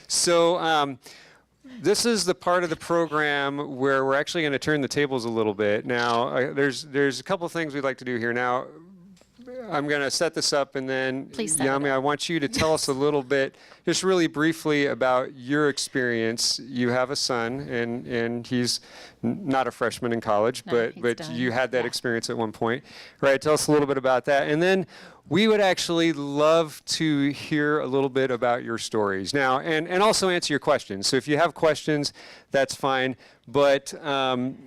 So this is the part of the program where we're actually going to turn the tables a little bit. Now, there's a couple things we'd like to do here. Now, I'm going to set this up, and then, Please set it Yami, I want you to tell us a little bit, just really briefly, about your experience. You have a son, and he's not a freshman in college, No, he's but done. you had that Yeah. experience at one point. Right, tell us a little bit about that. And then we would actually love to hear a little bit about your stories. Now, and also answer your questions. So if you have questions, that's fine. But,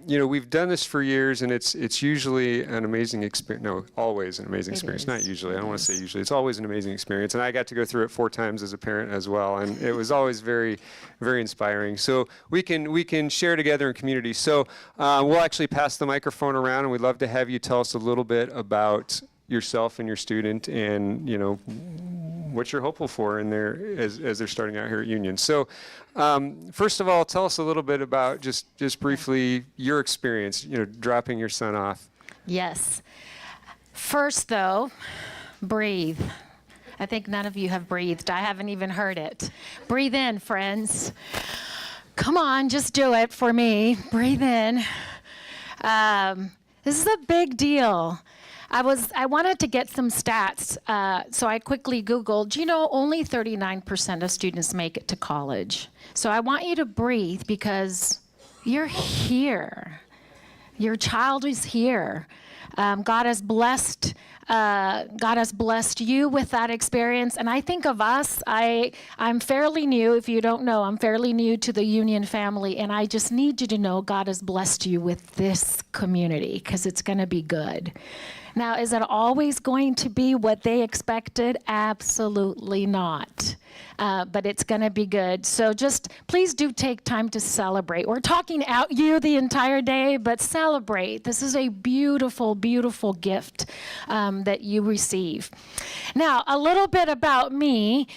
we've done this for years, and it's usually an amazing experience. No, always an amazing experience. Not usually. I don't want to say usually. It's always an amazing experience. And I got to go through it 4 times as a parent as well. And it was always very, very inspiring. So we can share together in community. So we'll actually pass the microphone around, and we'd love to have you tell us a little bit about yourself and your student, and what you're hopeful for in their as they're starting out here at Union. So first of all, tell us a little bit about just briefly your experience, dropping your son off. Yes. First, though, breathe. I think none of you have breathed. I haven't even heard it. Breathe in, friends. Come on, just do it for me. Breathe in. This is a big deal. I wanted to get some stats, so I quickly Googled, only 39% of students make it to college. So I want you to breathe, because you're here. Your child is here. God has blessed you with that experience. And I think of us, I'm fairly new. If you don't know, I'm fairly new to the Union family. And I just need you to know God has blessed you with this community, because it's going to be good. Now, is it always going to be what they expected? Absolutely not. But it's going to be good. So just please do take time to celebrate. We're talking out you the entire day, but celebrate. This is a beautiful, beautiful gift that you receive. Now, a little bit about me,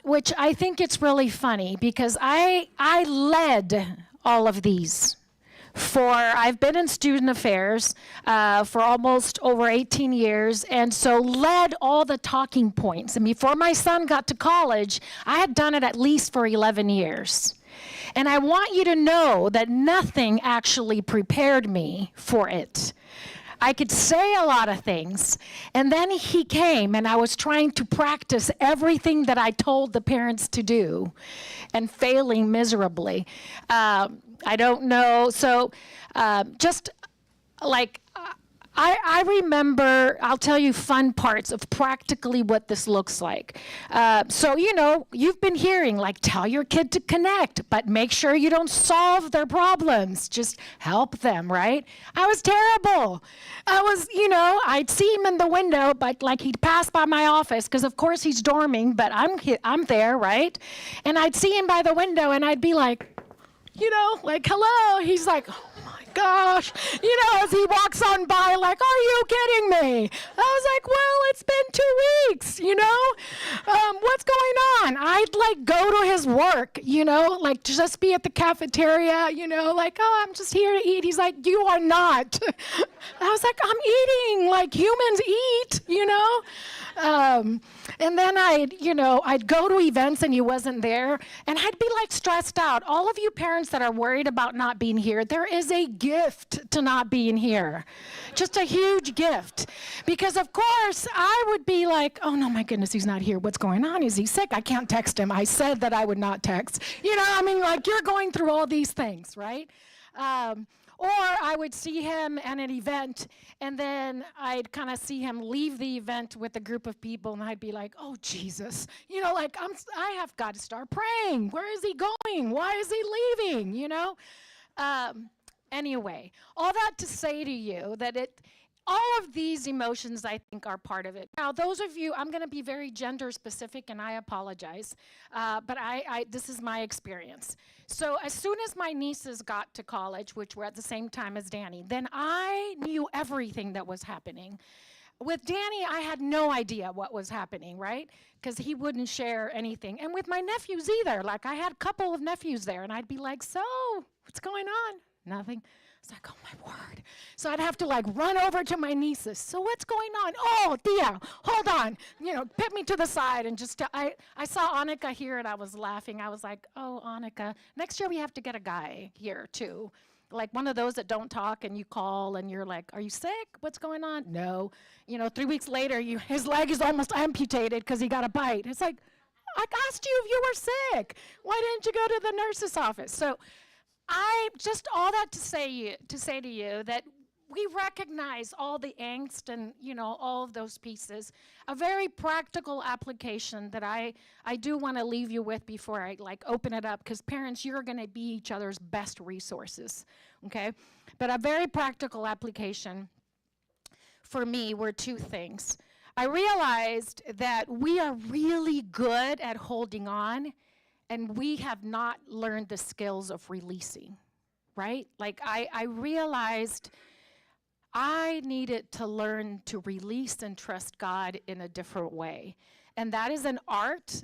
which I think it's really funny, because I led all of these. I've been in student affairs for almost over 18 years, and so led all the talking points. And before my son got to college, I had done it at least for 11 years. And I want you to know that nothing actually prepared me for it. I could say a lot of things, and then he came, and I was trying to practice everything that I told the parents to do, and failing miserably. I don't know. So just like I remember, I'll tell you fun parts of practically what this looks like. So, you've been hearing, like, tell your kid to connect, but make sure you don't solve their problems. Just help them, right? I was terrible. I'd see him in the window, but like he'd pass by my office, because of course he's dorming, but I'm there, right? And I'd see him by the window, and I'd be like, hello. He's like, oh my gosh, as he walks on by, like, are you kidding me? I was like, well, it's been 2 weeks, what's going on? I'd like go to his work, like just be at the cafeteria, like, oh, I'm just here to eat. He's like, you are not. I was like, I'm eating like humans eat, and then I'd go to events and he wasn't there, and I'd be like stressed out. All of you parents that are worried about not being here, there is a gift to not being here. Just a huge gift. Because of course I would be like, oh no, my goodness, he's not here. What's going on? Is he sick? I can't text him. I said that I would not text. Like you're going through all these things, right? Or I would see him at an event, and then I'd kind of see him leave the event with a group of people, and I'd be like, oh, Jesus. I have got to start praying. Where is he going? Why is he leaving, Anyway, all that to say to you that all of these emotions, I think, are part of it. Now, those of you, I'm going to be very gender specific, and I apologize, but this is my experience. So as soon as my nieces got to college, which were at the same time as Danny, then I knew everything that was happening. With Danny, I had no idea what was happening, right? Because he wouldn't share anything. And with my nephews either. Like, I had a couple of nephews there, and I'd be like, so, what's going on? Nothing. It's like, oh my word. So I'd have to like run over to my nieces. So what's going on? Oh, Thea, hold on. Put me to the side and just, I saw Annika here and I was laughing. I was like, oh, Annika, next year we have to get a guy here too. Like one of those that don't talk and you call and you're like, are you sick? What's going on? No. 3 weeks later, his leg is almost amputated because he got a bite. It's like, I asked you if you were sick. Why didn't you go to the nurse's office? So I just all that to say to you that we recognize all the angst and all of those pieces. A very practical application that I do want to leave you with before I like open it up, because parents, you're going to be each other's best resources, okay? But a very practical application for me were 2 things. I realized that we are really good at holding on, and we have not learned the skills of releasing, right? Like I realized I needed to learn to release and trust God in a different way. And that is an art.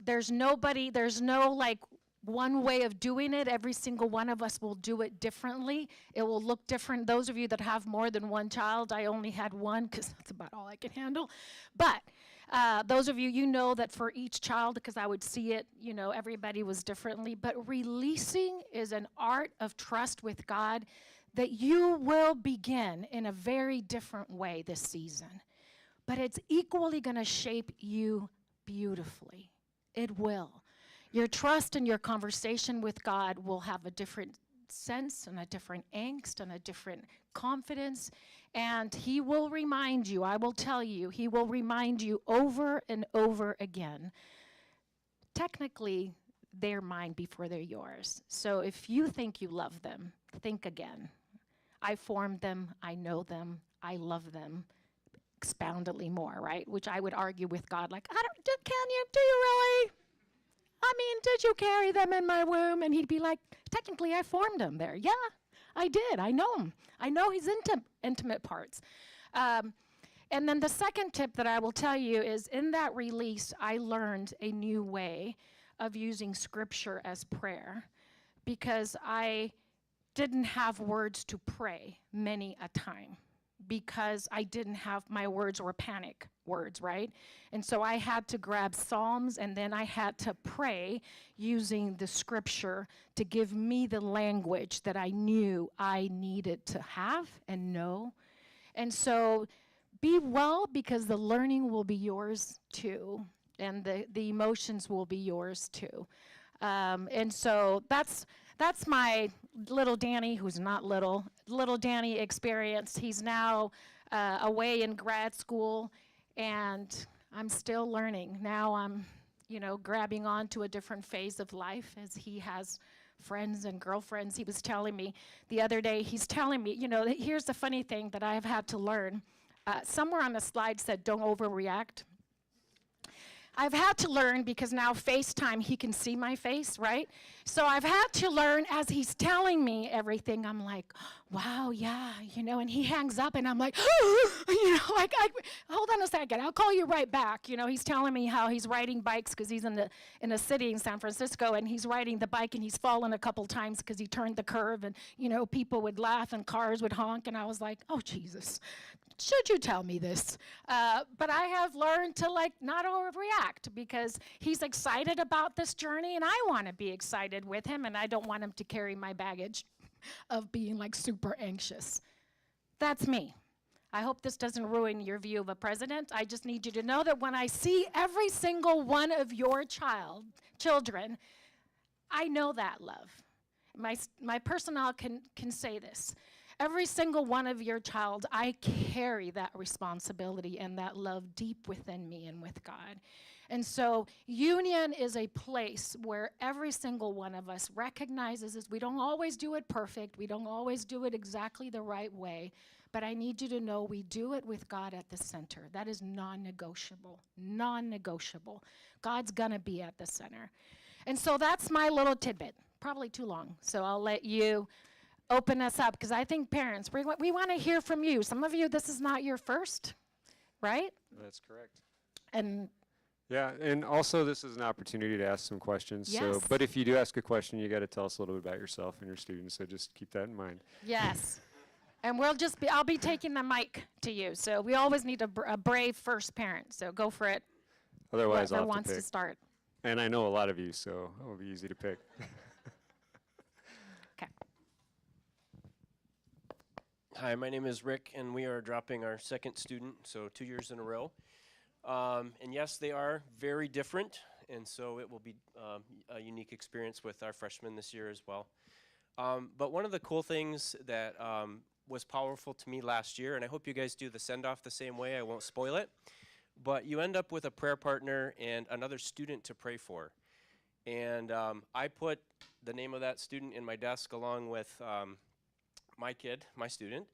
There's no like one way of doing it. Every single one of us will do it differently. It will look different. Those of you that have more than one child, I only had one because that's about all I can handle. But those of you, know that for each child, because I would see it, everybody was differently. But releasing is an art of trust with God that you will begin in a very different way this season. But it's equally going to shape you beautifully. It will. Your trust and your conversation with God will have a different sense and a different angst and a different confidence. And he will remind you, I will tell you, he will remind you over and over again. Technically, they're mine before they're yours. So if you think you love them, think again. I formed them, I know them, I love them expoundedly more, right? Which I would argue with God, like, do you really? I mean, did you carry them in my womb? And he'd be like, technically, I formed them there. Yeah, I did. I know him. I know his intimate parts. And then the second tip that I will tell you is in that release, I learned a new way of using scripture as prayer, because I didn't have words to pray many a time, because I didn't have, my words were panic words, right? And so I had to grab Psalms, and then I had to pray using the scripture to give me the language that I knew I needed to have and know. And so be well, because the learning will be yours too, and the emotions will be yours too. And so that's my little Danny, who's not little Danny experience. He's now away in grad school, and I'm still learning. Now I'm, grabbing on to a different phase of life as he has friends and girlfriends. He was telling me the other day, he's telling me, here's the funny thing that I've had to learn. Somewhere on the slide said, don't overreact. I've had to learn because now FaceTime, he can see my face, right? So I've had to learn as he's telling me everything. I'm like, wow, yeah, and he hangs up and I'm like, hold on a second, I'll call you right back. He's telling me how he's riding bikes because he's in a city in San Francisco, and he's riding the bike and he's fallen a couple times because he turned the curve, and, people would laugh and cars would honk, and I was like, oh, Jesus, should you tell me this? But I have learned to not overreact, because he's excited about this journey and I want to be excited with him, and I don't want him to carry my baggage of being super anxious. That's me. I hope this doesn't ruin your view of a president. I just need you to know that when I see every single one of your children, I know that love. My personnel can say this. Every single one of your child, I carry that responsibility and that love deep within me and with God. And so Union is a place where every single one of us recognizes this. We don't always do it perfect. We don't always do it exactly the right way. But I need you to know we do it with God at the center. That is non-negotiable, non-negotiable. God's gonna be at the center. And so that's my little tidbit. Probably too long, so I'll let you open us up, because I think parents, we want to hear from you. Some of you, this is not your first, right? That's correct. And Yeah, and also this is an opportunity to ask some questions. Yes. But if you do ask a question, you got to tell us a little bit about yourself and your students. So just keep that in mind. yes, and I'll be taking the mic to you. So we always need a brave first parent. So go for it. Otherwise, Whoever I'll have wants to to pick. start. And I know a lot of you, so it'll be easy to pick. Okay. Hi, my name is Rick, and we are dropping our second student, so 2 years in a row. And yes, they are very different, and so it will be a unique experience with our freshmen this year as well. But one of the cool things that was powerful to me last year, and I hope you guys do the send-off the same way, I won't spoil it, but you end up with a prayer partner and another student to pray for. And I put the name of that student in my desk along with my kid, my student.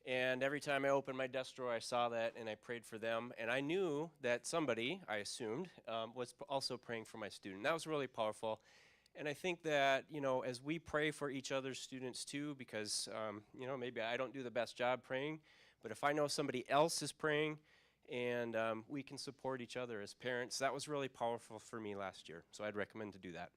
And every time I opened my desk drawer, I saw that and I prayed for them. And I knew that somebody, I assumed, was also praying for my student. That was really powerful. And I think that, as we pray for each other's students too, because, maybe I don't do the best job praying, but if I know somebody else is praying and we can support each other as parents, that was really powerful for me last year. So I'd recommend to do that.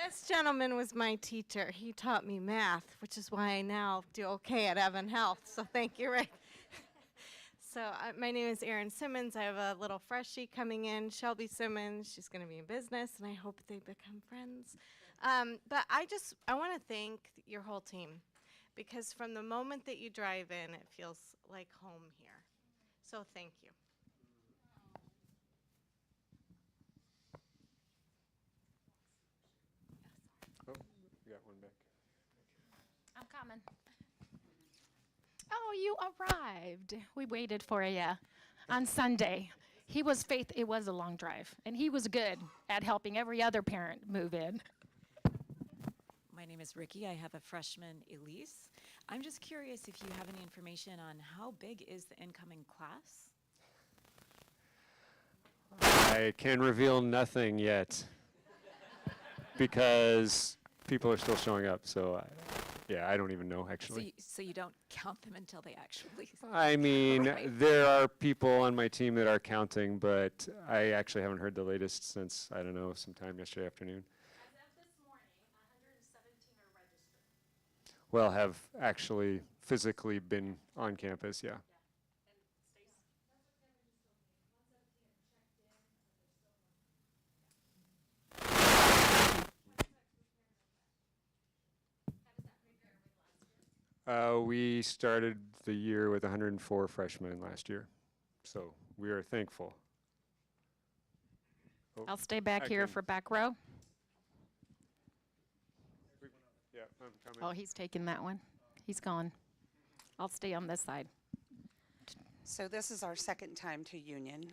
This gentleman was my teacher. He taught me math, which is why I now do okay at Evan Health. So thank you, Rick. So my name is Erin Simmons. I have a little freshie coming in, Shelby Simmons. She's going to be in business, and I hope they become friends. But I want to thank your whole team, because from the moment that you drive in, it feels like home here. So thank you. Oh, we got one back. I'm coming. Oh, you arrived. We waited for you on Sunday. It was a long drive, and he was good at helping every other parent move in. My name is Ricky. I have a freshman, Elise. I'm just curious if you have any information on how big is the incoming class? I can reveal nothing yet because people are still showing up. So, I don't even know, actually. So you don't count them until they actually... I mean, there are people on my team that are counting, but I actually haven't heard the latest since, I don't know, sometime yesterday afternoon. As of this morning, 117 are registered. Well, have actually physically been on campus, yeah. We started the year with 104 freshmen last year, so we are thankful. Oh, I'll stay back I here can- for back row. coming? Oh, he's taking that one. He's gone. I'll stay on this side. So this is our second time to Union.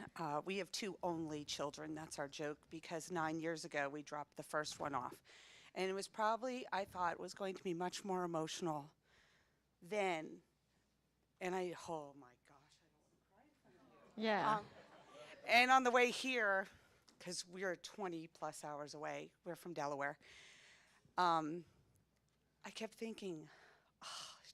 We have 2 only children. That's our joke, because 9 years ago we dropped the first one off. And it was probably, I thought, was going to be much more emotional then. And oh my gosh, I don't want to cry in front of you. Yeah. And on the way here, because we're 20 plus hours away, we're from Delaware, I kept thinking, oh,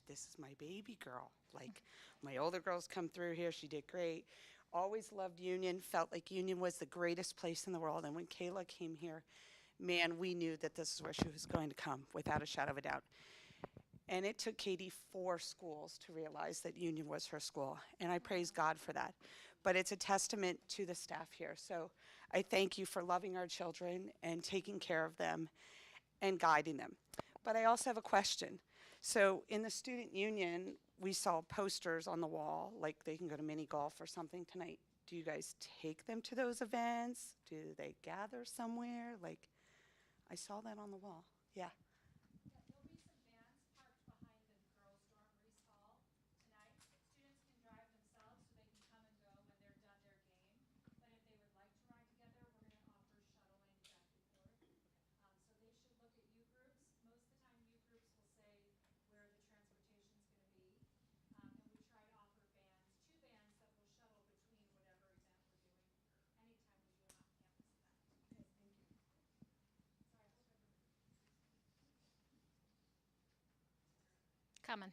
this is my baby girl. Like, my older girls come through here, she did great. Always loved Union, felt like Union was the greatest place in the world. And when Kayla came here, man, we knew that this is where she was going to come, without a shadow of a doubt. And it took Katie 4 schools to realize that Union was her school, and I praise God for that. But it's a testament to the staff here. So I thank you for loving our children and taking care of them and guiding them. But I also have a question. So in the student union, we saw posters on the wall, like they can go to mini golf or something tonight. Do you guys take them to those events? Do they gather somewhere? Like, I saw that on the wall. Yeah. There'll be some vans parked behind the girls' dormitory hall tonight. Students can drive themselves so they can come and go when they're done their game. But if they would like to ride together, we're going to offer shuttling back and forth. So they should look at youth groups. Most of the time, youth groups will say where the transportation is going to be. And we try to offer vans, 2 vans that will shuttle between whatever event we're doing, anytime we do an off-campus event. Okay, thank you. Sorry, I hope everyone. Coming.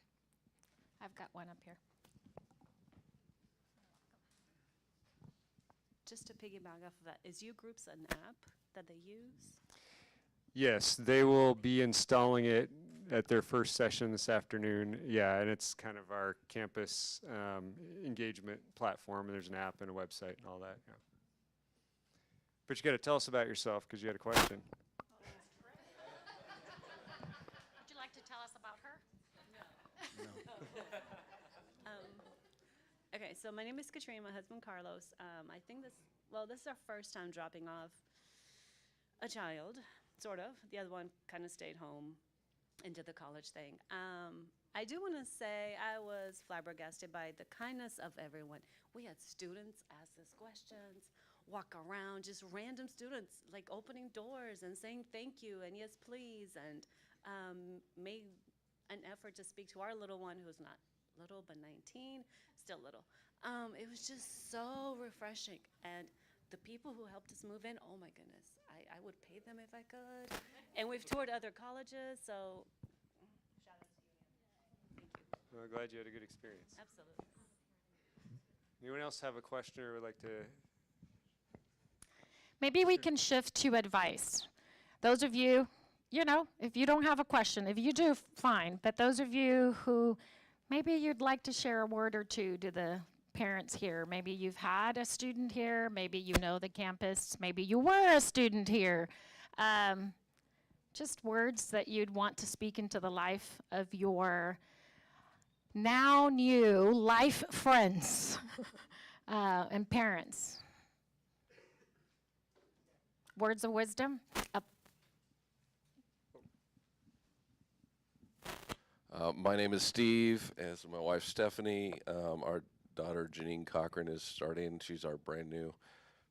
I've got one up here. Just to piggyback off of that, is U Groups an app that they use? Yes, they will be installing it at their first session this afternoon. Yeah, and it's kind of our campus engagement platform. And there's an app and a website and all that. Yeah. But you got to tell us about yourself because you had a question. Would you like to tell us about her? Okay, so my name is Katrina, my husband Carlos. I think this is our first time dropping off a child, sort of. The other one kind of stayed home and did the college thing. I do want to say I was flabbergasted by the kindness of everyone. We had students ask us questions, walk around, just random students, like opening doors and saying thank you and yes, please, and made an effort to speak to our little one who's not little but 19, still little. It was just so refreshing. And the people who helped us move in, oh my goodness, I would pay them if I could. And we've toured other colleges, so shout out to Union. Thank you. Well, glad you had a good experience. Absolutely. Anyone else have a question or would like to? Maybe we can shift to advice. Those of you, if you don't have a question, if you do, fine. But those of you who maybe you'd like to share a word or two to the parents here. Maybe you've had a student here. Maybe you know the campus. Maybe you were a student here. Just words that you'd want to speak into the life of your now new life friends and parents. Words of wisdom? My name is Steve, as my wife Stephanie. Our daughter Janine Cochran is starting. She's our brand new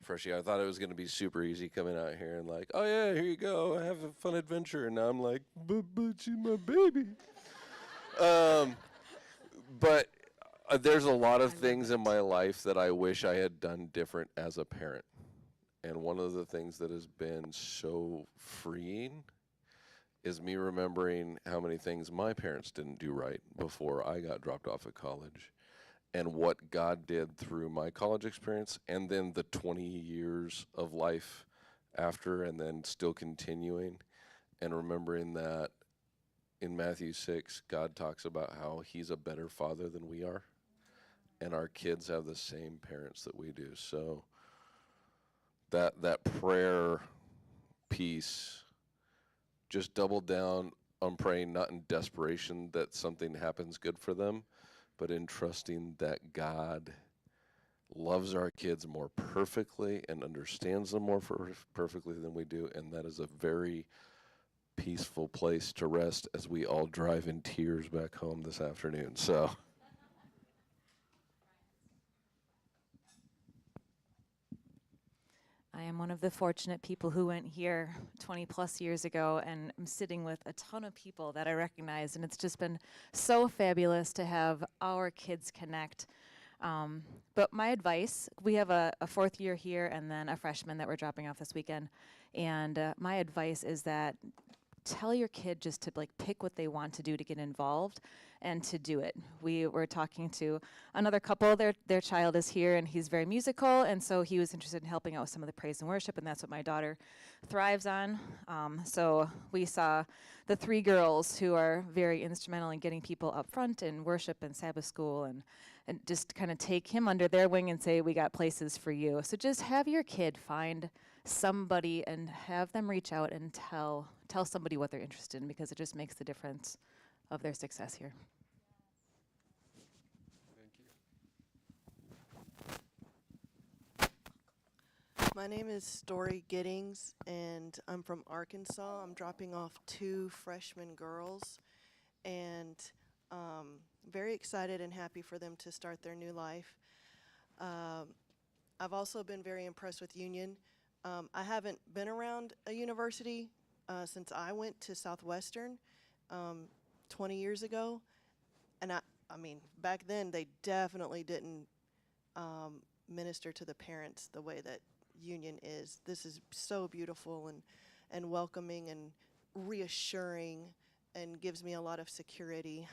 freshie. I thought it was going to be super easy coming out here and like, oh yeah, here you go, have a fun adventure. And now I'm like, but she's my baby. But there's a lot of things in my life that I wish I had done different as a parent. And one of the things that has been so freeing is me remembering how many things my parents didn't do right before I got dropped off at college, and what God did through my college experience, and then the 20 years of life after, and then still continuing, and remembering that in Matthew 6, God talks about how he's a better father than we are, and our kids have the same parents that we do. So that prayer piece, just double down on praying, not in desperation that something happens good for them, but in trusting that God loves our kids more perfectly and understands them more perfectly than we do. And that is a very peaceful place to rest as we all drive in tears back home this afternoon. So. I am one of the fortunate people who went here 20 plus years ago, and I'm sitting with a ton of people that I recognize, and it's just been so fabulous to have our kids connect. But my advice, we have a fourth year here and then a freshman that we're dropping off this weekend, and my advice is that tell your kid just to like pick what they want to do to get involved and to do it. We were talking to another couple, their child is here and he's very musical, and so he was interested in helping out with some of the praise and worship, and that's what my daughter thrives on. So we saw the three girls who are very instrumental in getting people up front in worship and Sabbath school, and just kind of take him under their wing and say, we got places for you. So just have your kid find somebody and have them reach out and tell somebody what they're interested in, because it just makes the difference of their success here. My name is Story Giddings, and I'm from Arkansas. I'm dropping off 2 freshman girls, and very excited and happy for them to start their new life. I've also been very impressed with Union. I haven't been around a university since I went to Southwestern 20 years ago, and I mean, back then they definitely didn't minister to the parents the way that Union is. This is so beautiful and welcoming and reassuring and gives me a lot of security.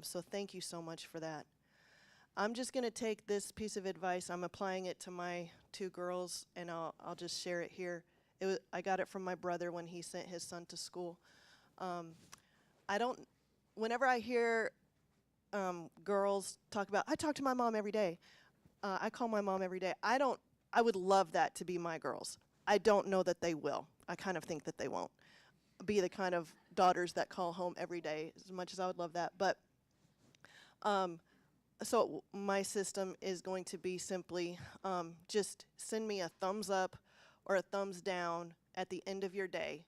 So thank you so much for that. I'm just going to take this piece of advice. I'm applying it to my 2 girls, and I'll just share it here. I got it from my brother when he sent his son to school. Whenever I hear girls talk about, I talk to my mom every day. I call my mom every day. I would love that to be my girls. I don't know that they will. I kind of think that they won't be the kind of daughters that call home every day, as much as I would love that. But so my system is going to be simply just send me a thumbs up or a thumbs down at the end of your day,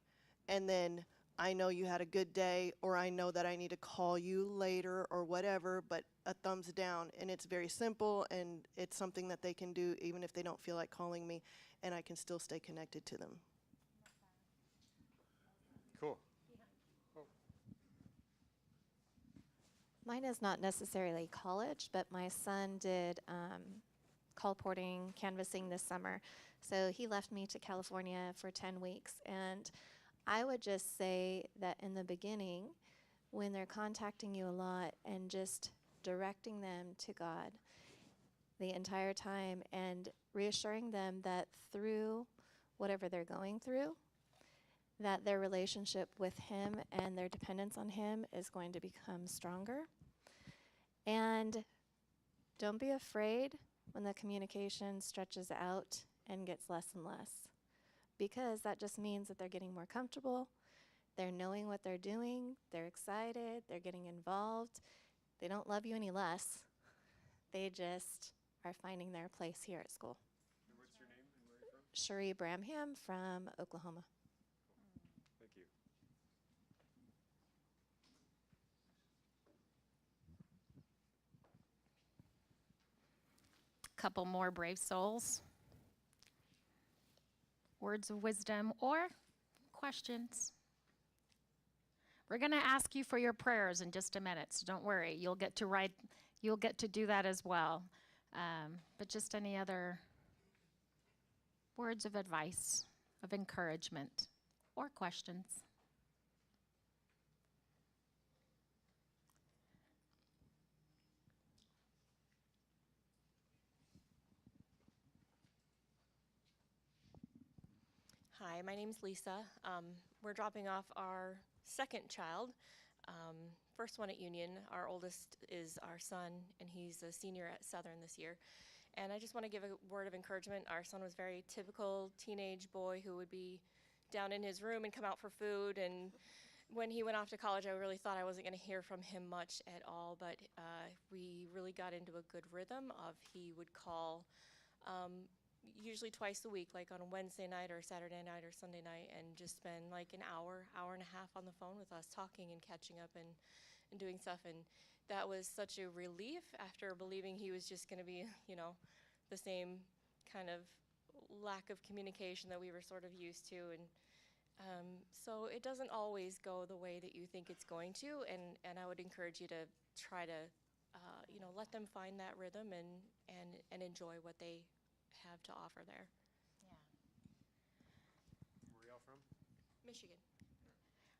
and then I know you had a good day, or I know that I need to call you later or whatever, but a thumbs down. And it's very simple, and it's something that they can do even if they don't feel like calling me, and I can still stay connected to them. Cool. Mine is not necessarily college, but my son did colporting, canvassing this summer. So he left me to California for 10 weeks. And I would just say that in the beginning, when they're contacting you a lot, and just directing them to God the entire time and reassuring them that through whatever they're going through, that their relationship with Him and their dependence on Him is going to become stronger. And don't be afraid when the communication stretches out and gets less and less, because that just means that they're getting more comfortable, they're knowing what they're doing, they're excited, they're getting involved. They don't love you any less. They just are finding their place here at school. And what's your name and where are you from? Cherie Bramham from Oklahoma. Thank you. Couple more brave souls. Words of wisdom or questions. We're going to ask you for your prayers in just a minute, so don't worry. You'll get to do that as well. But just any other words of advice, of encouragement, or questions. Hi, my name's Lisa. We're dropping off our second child, first one at Union. Our oldest is our son, and he's a senior at Southern this year. And I just want to give a word of encouragement. Our son was a very typical teenage boy who would be down in his room and come out for food. And when he went off to college, I really thought I wasn't going to hear from him much at all, but we really got into a good rhythm of he would call usually twice a week, like on a Wednesday night or Saturday night or Sunday night, and just spend like an hour, hour and a half on the phone with us, talking and catching up and doing stuff. And that was such a relief after believing he was just going to be, you know, the same kind of lack of communication that we were sort of used to. And so it doesn't always go the way that you think it's going to, and I would encourage you to try to, you know, let them find that rhythm and enjoy what they have to offer there. Where y'all from? Michigan.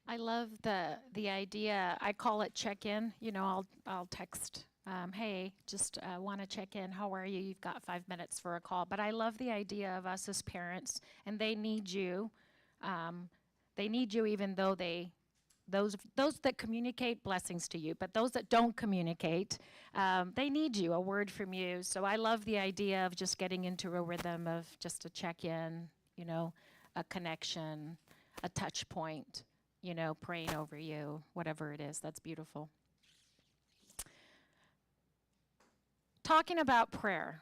I love the idea. I call it check-in. You know, I'll text, hey, just want to check in. How are you? You've got 5 minutes for a call. But I love the idea of us as parents, and they need you. They need you even though those that communicate, blessings to you, but those that don't communicate, they need you, a word from you. So I love the idea of just getting into a rhythm of just a check-in, you know, a connection, a touch point, you know, praying over you, whatever it is. That's beautiful. Talking about prayer.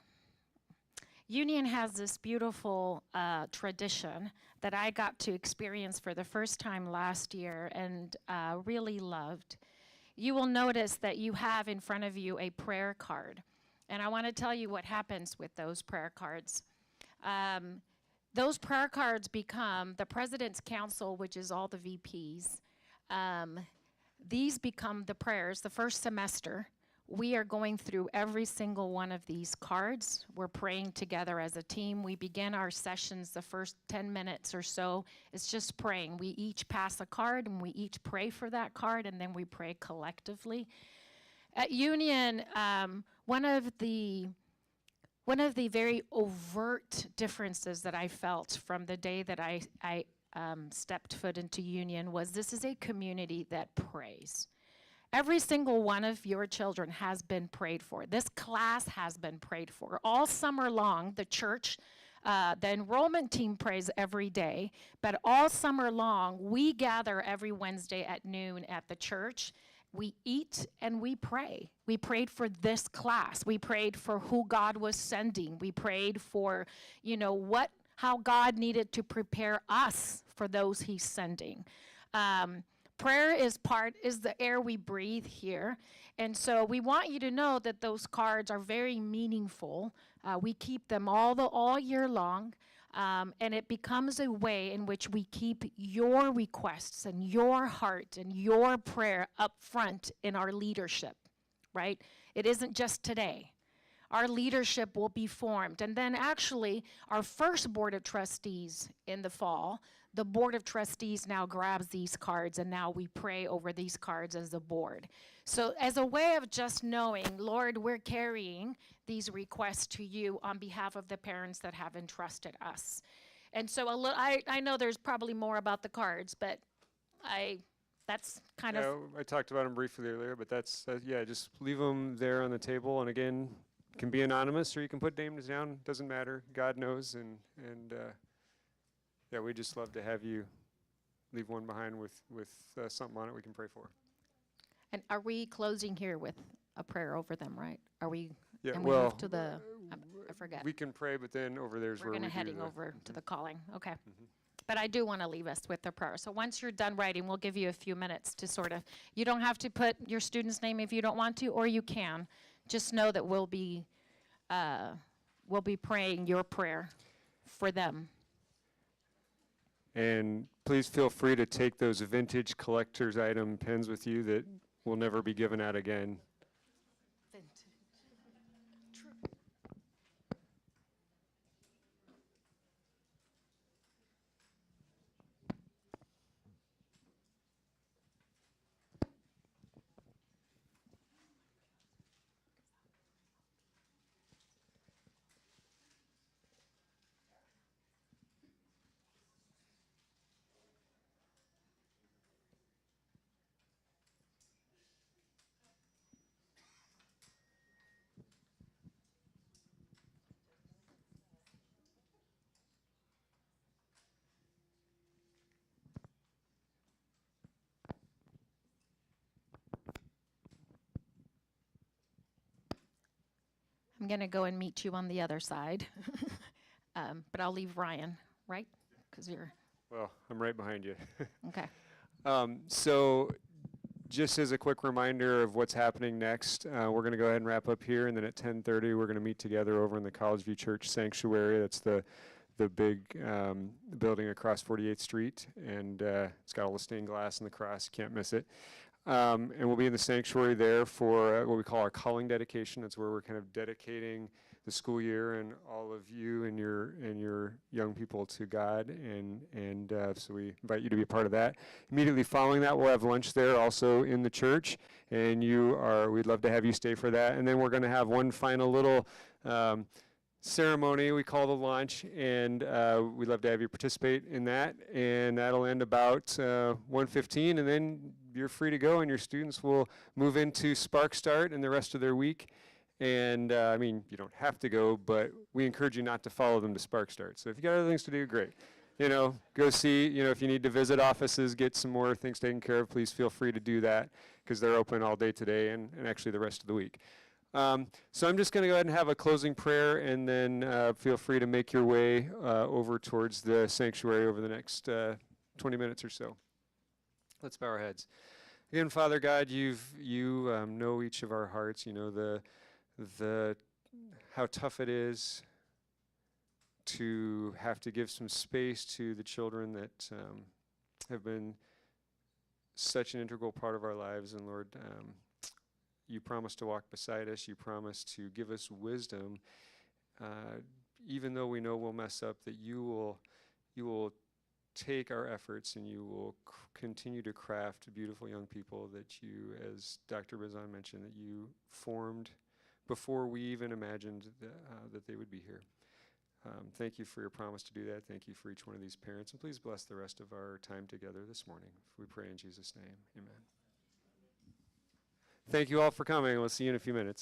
Union has this beautiful tradition that I got to experience for the first time last year and really loved. You will notice that you have in front of you a prayer card. And I want to tell you what happens with those prayer cards. Those prayer cards become the President's Council, which is all the VPs. These become the prayers. The first semester, we are going through every single one of these cards. We're praying together as a team. We begin our sessions, the first 10 minutes or so, it's just praying. We each pass a card and we each pray for that card, and then we pray collectively. At Union, one of the very overt differences that I felt from the day that I stepped foot into Union was this is a community that prays. Every single one of your children has been prayed for. This class has been prayed for. All summer long, the church, the enrollment team prays every day, but all summer long, we gather every Wednesday at noon at the church. We eat and we pray. We prayed for this class. We prayed for who God was sending. We prayed for, you know, how God needed to prepare us for those he's sending. Prayer is the air we breathe here. And so we want you to know that those cards are very meaningful. We keep them all year long. And it becomes a way in which we keep your requests and your heart and your prayer up front in our leadership, right? It isn't just today. Our leadership will be formed. And then actually, our first board of trustees in the fall, the board of trustees now grabs these cards, and now we pray over these cards as a board. So as a way of just knowing, Lord, we're carrying these requests to you on behalf of the parents that have entrusted us. And so I know there's probably more about the cards, but that's kind of... I talked about them briefly earlier, but that's, just leave them there on the table. And again, can be anonymous, or you can put names down. Doesn't matter. God knows. And we just love to have you leave one behind with something on it we can pray for. And are we closing here with a prayer over them, right? Are we? Yeah, and we well, move to the, I forget. We can pray, but then over there's We're where going we to do heading the- over to the calling. Okay. But I do want to leave us with the prayer. So once you're done writing, we'll give you a few minutes to sort of, you don't have to put your student's name if you don't want to, or you can. Just know that we'll be praying your prayer for them. And please feel free to take those vintage collector's item pens with you that will never be given out again. I'm going to go and meet you on the other side. But I'll leave Ryan, right? Because you're, Well, I'm right behind you. okay. So just as a quick reminder of what's happening next, we're going to go ahead and wrap up here, and then at 10:30 we're going to meet together over in the College View Church Sanctuary. That's the big building across 48th Street, and it's got all the stained glass and the cross. You can't miss it. And we'll be in the sanctuary there for what we call our calling dedication. That's where we're kind of dedicating the school year and all of you and your young people to God, and so we invite you to be a part of that. Immediately following that, we'll have lunch there also in the church, and we'd love to have you stay for that. And then we're going to have one final little ceremony we call the launch, and we'd love to have you participate in that, and that'll end about 1:15, and then you're free to go, and your students will move into Spark Start and the rest of their week. And I mean, you don't have to go, but we encourage you not to follow them to Spark Start. So if you got other things to do, great. Go see, if you need to visit offices, get some more things taken care of, please feel free to do that, because they're open all day today and actually the rest of the week. So I'm just going to go ahead and have a closing prayer, and then feel free to make your way over towards the sanctuary over the next 20 minutes or so. Let's bow our heads. Again, Father God, you know each of our hearts. You know how tough it is to have to give some space to the children that have been such an integral part of our lives. And Lord, you promise to walk beside us. You promise to give us wisdom, even though we know we'll mess up, that you will take our efforts and you will continue to craft beautiful young people that you, as Dr. Bazan mentioned, that you formed before we even imagined that they would be here. Thank you for your promise to do that. Thank you for each one of these parents. And please bless the rest of our time together this morning. We pray in Jesus' name. Amen. Thank you all for coming. We'll see you in a few minutes.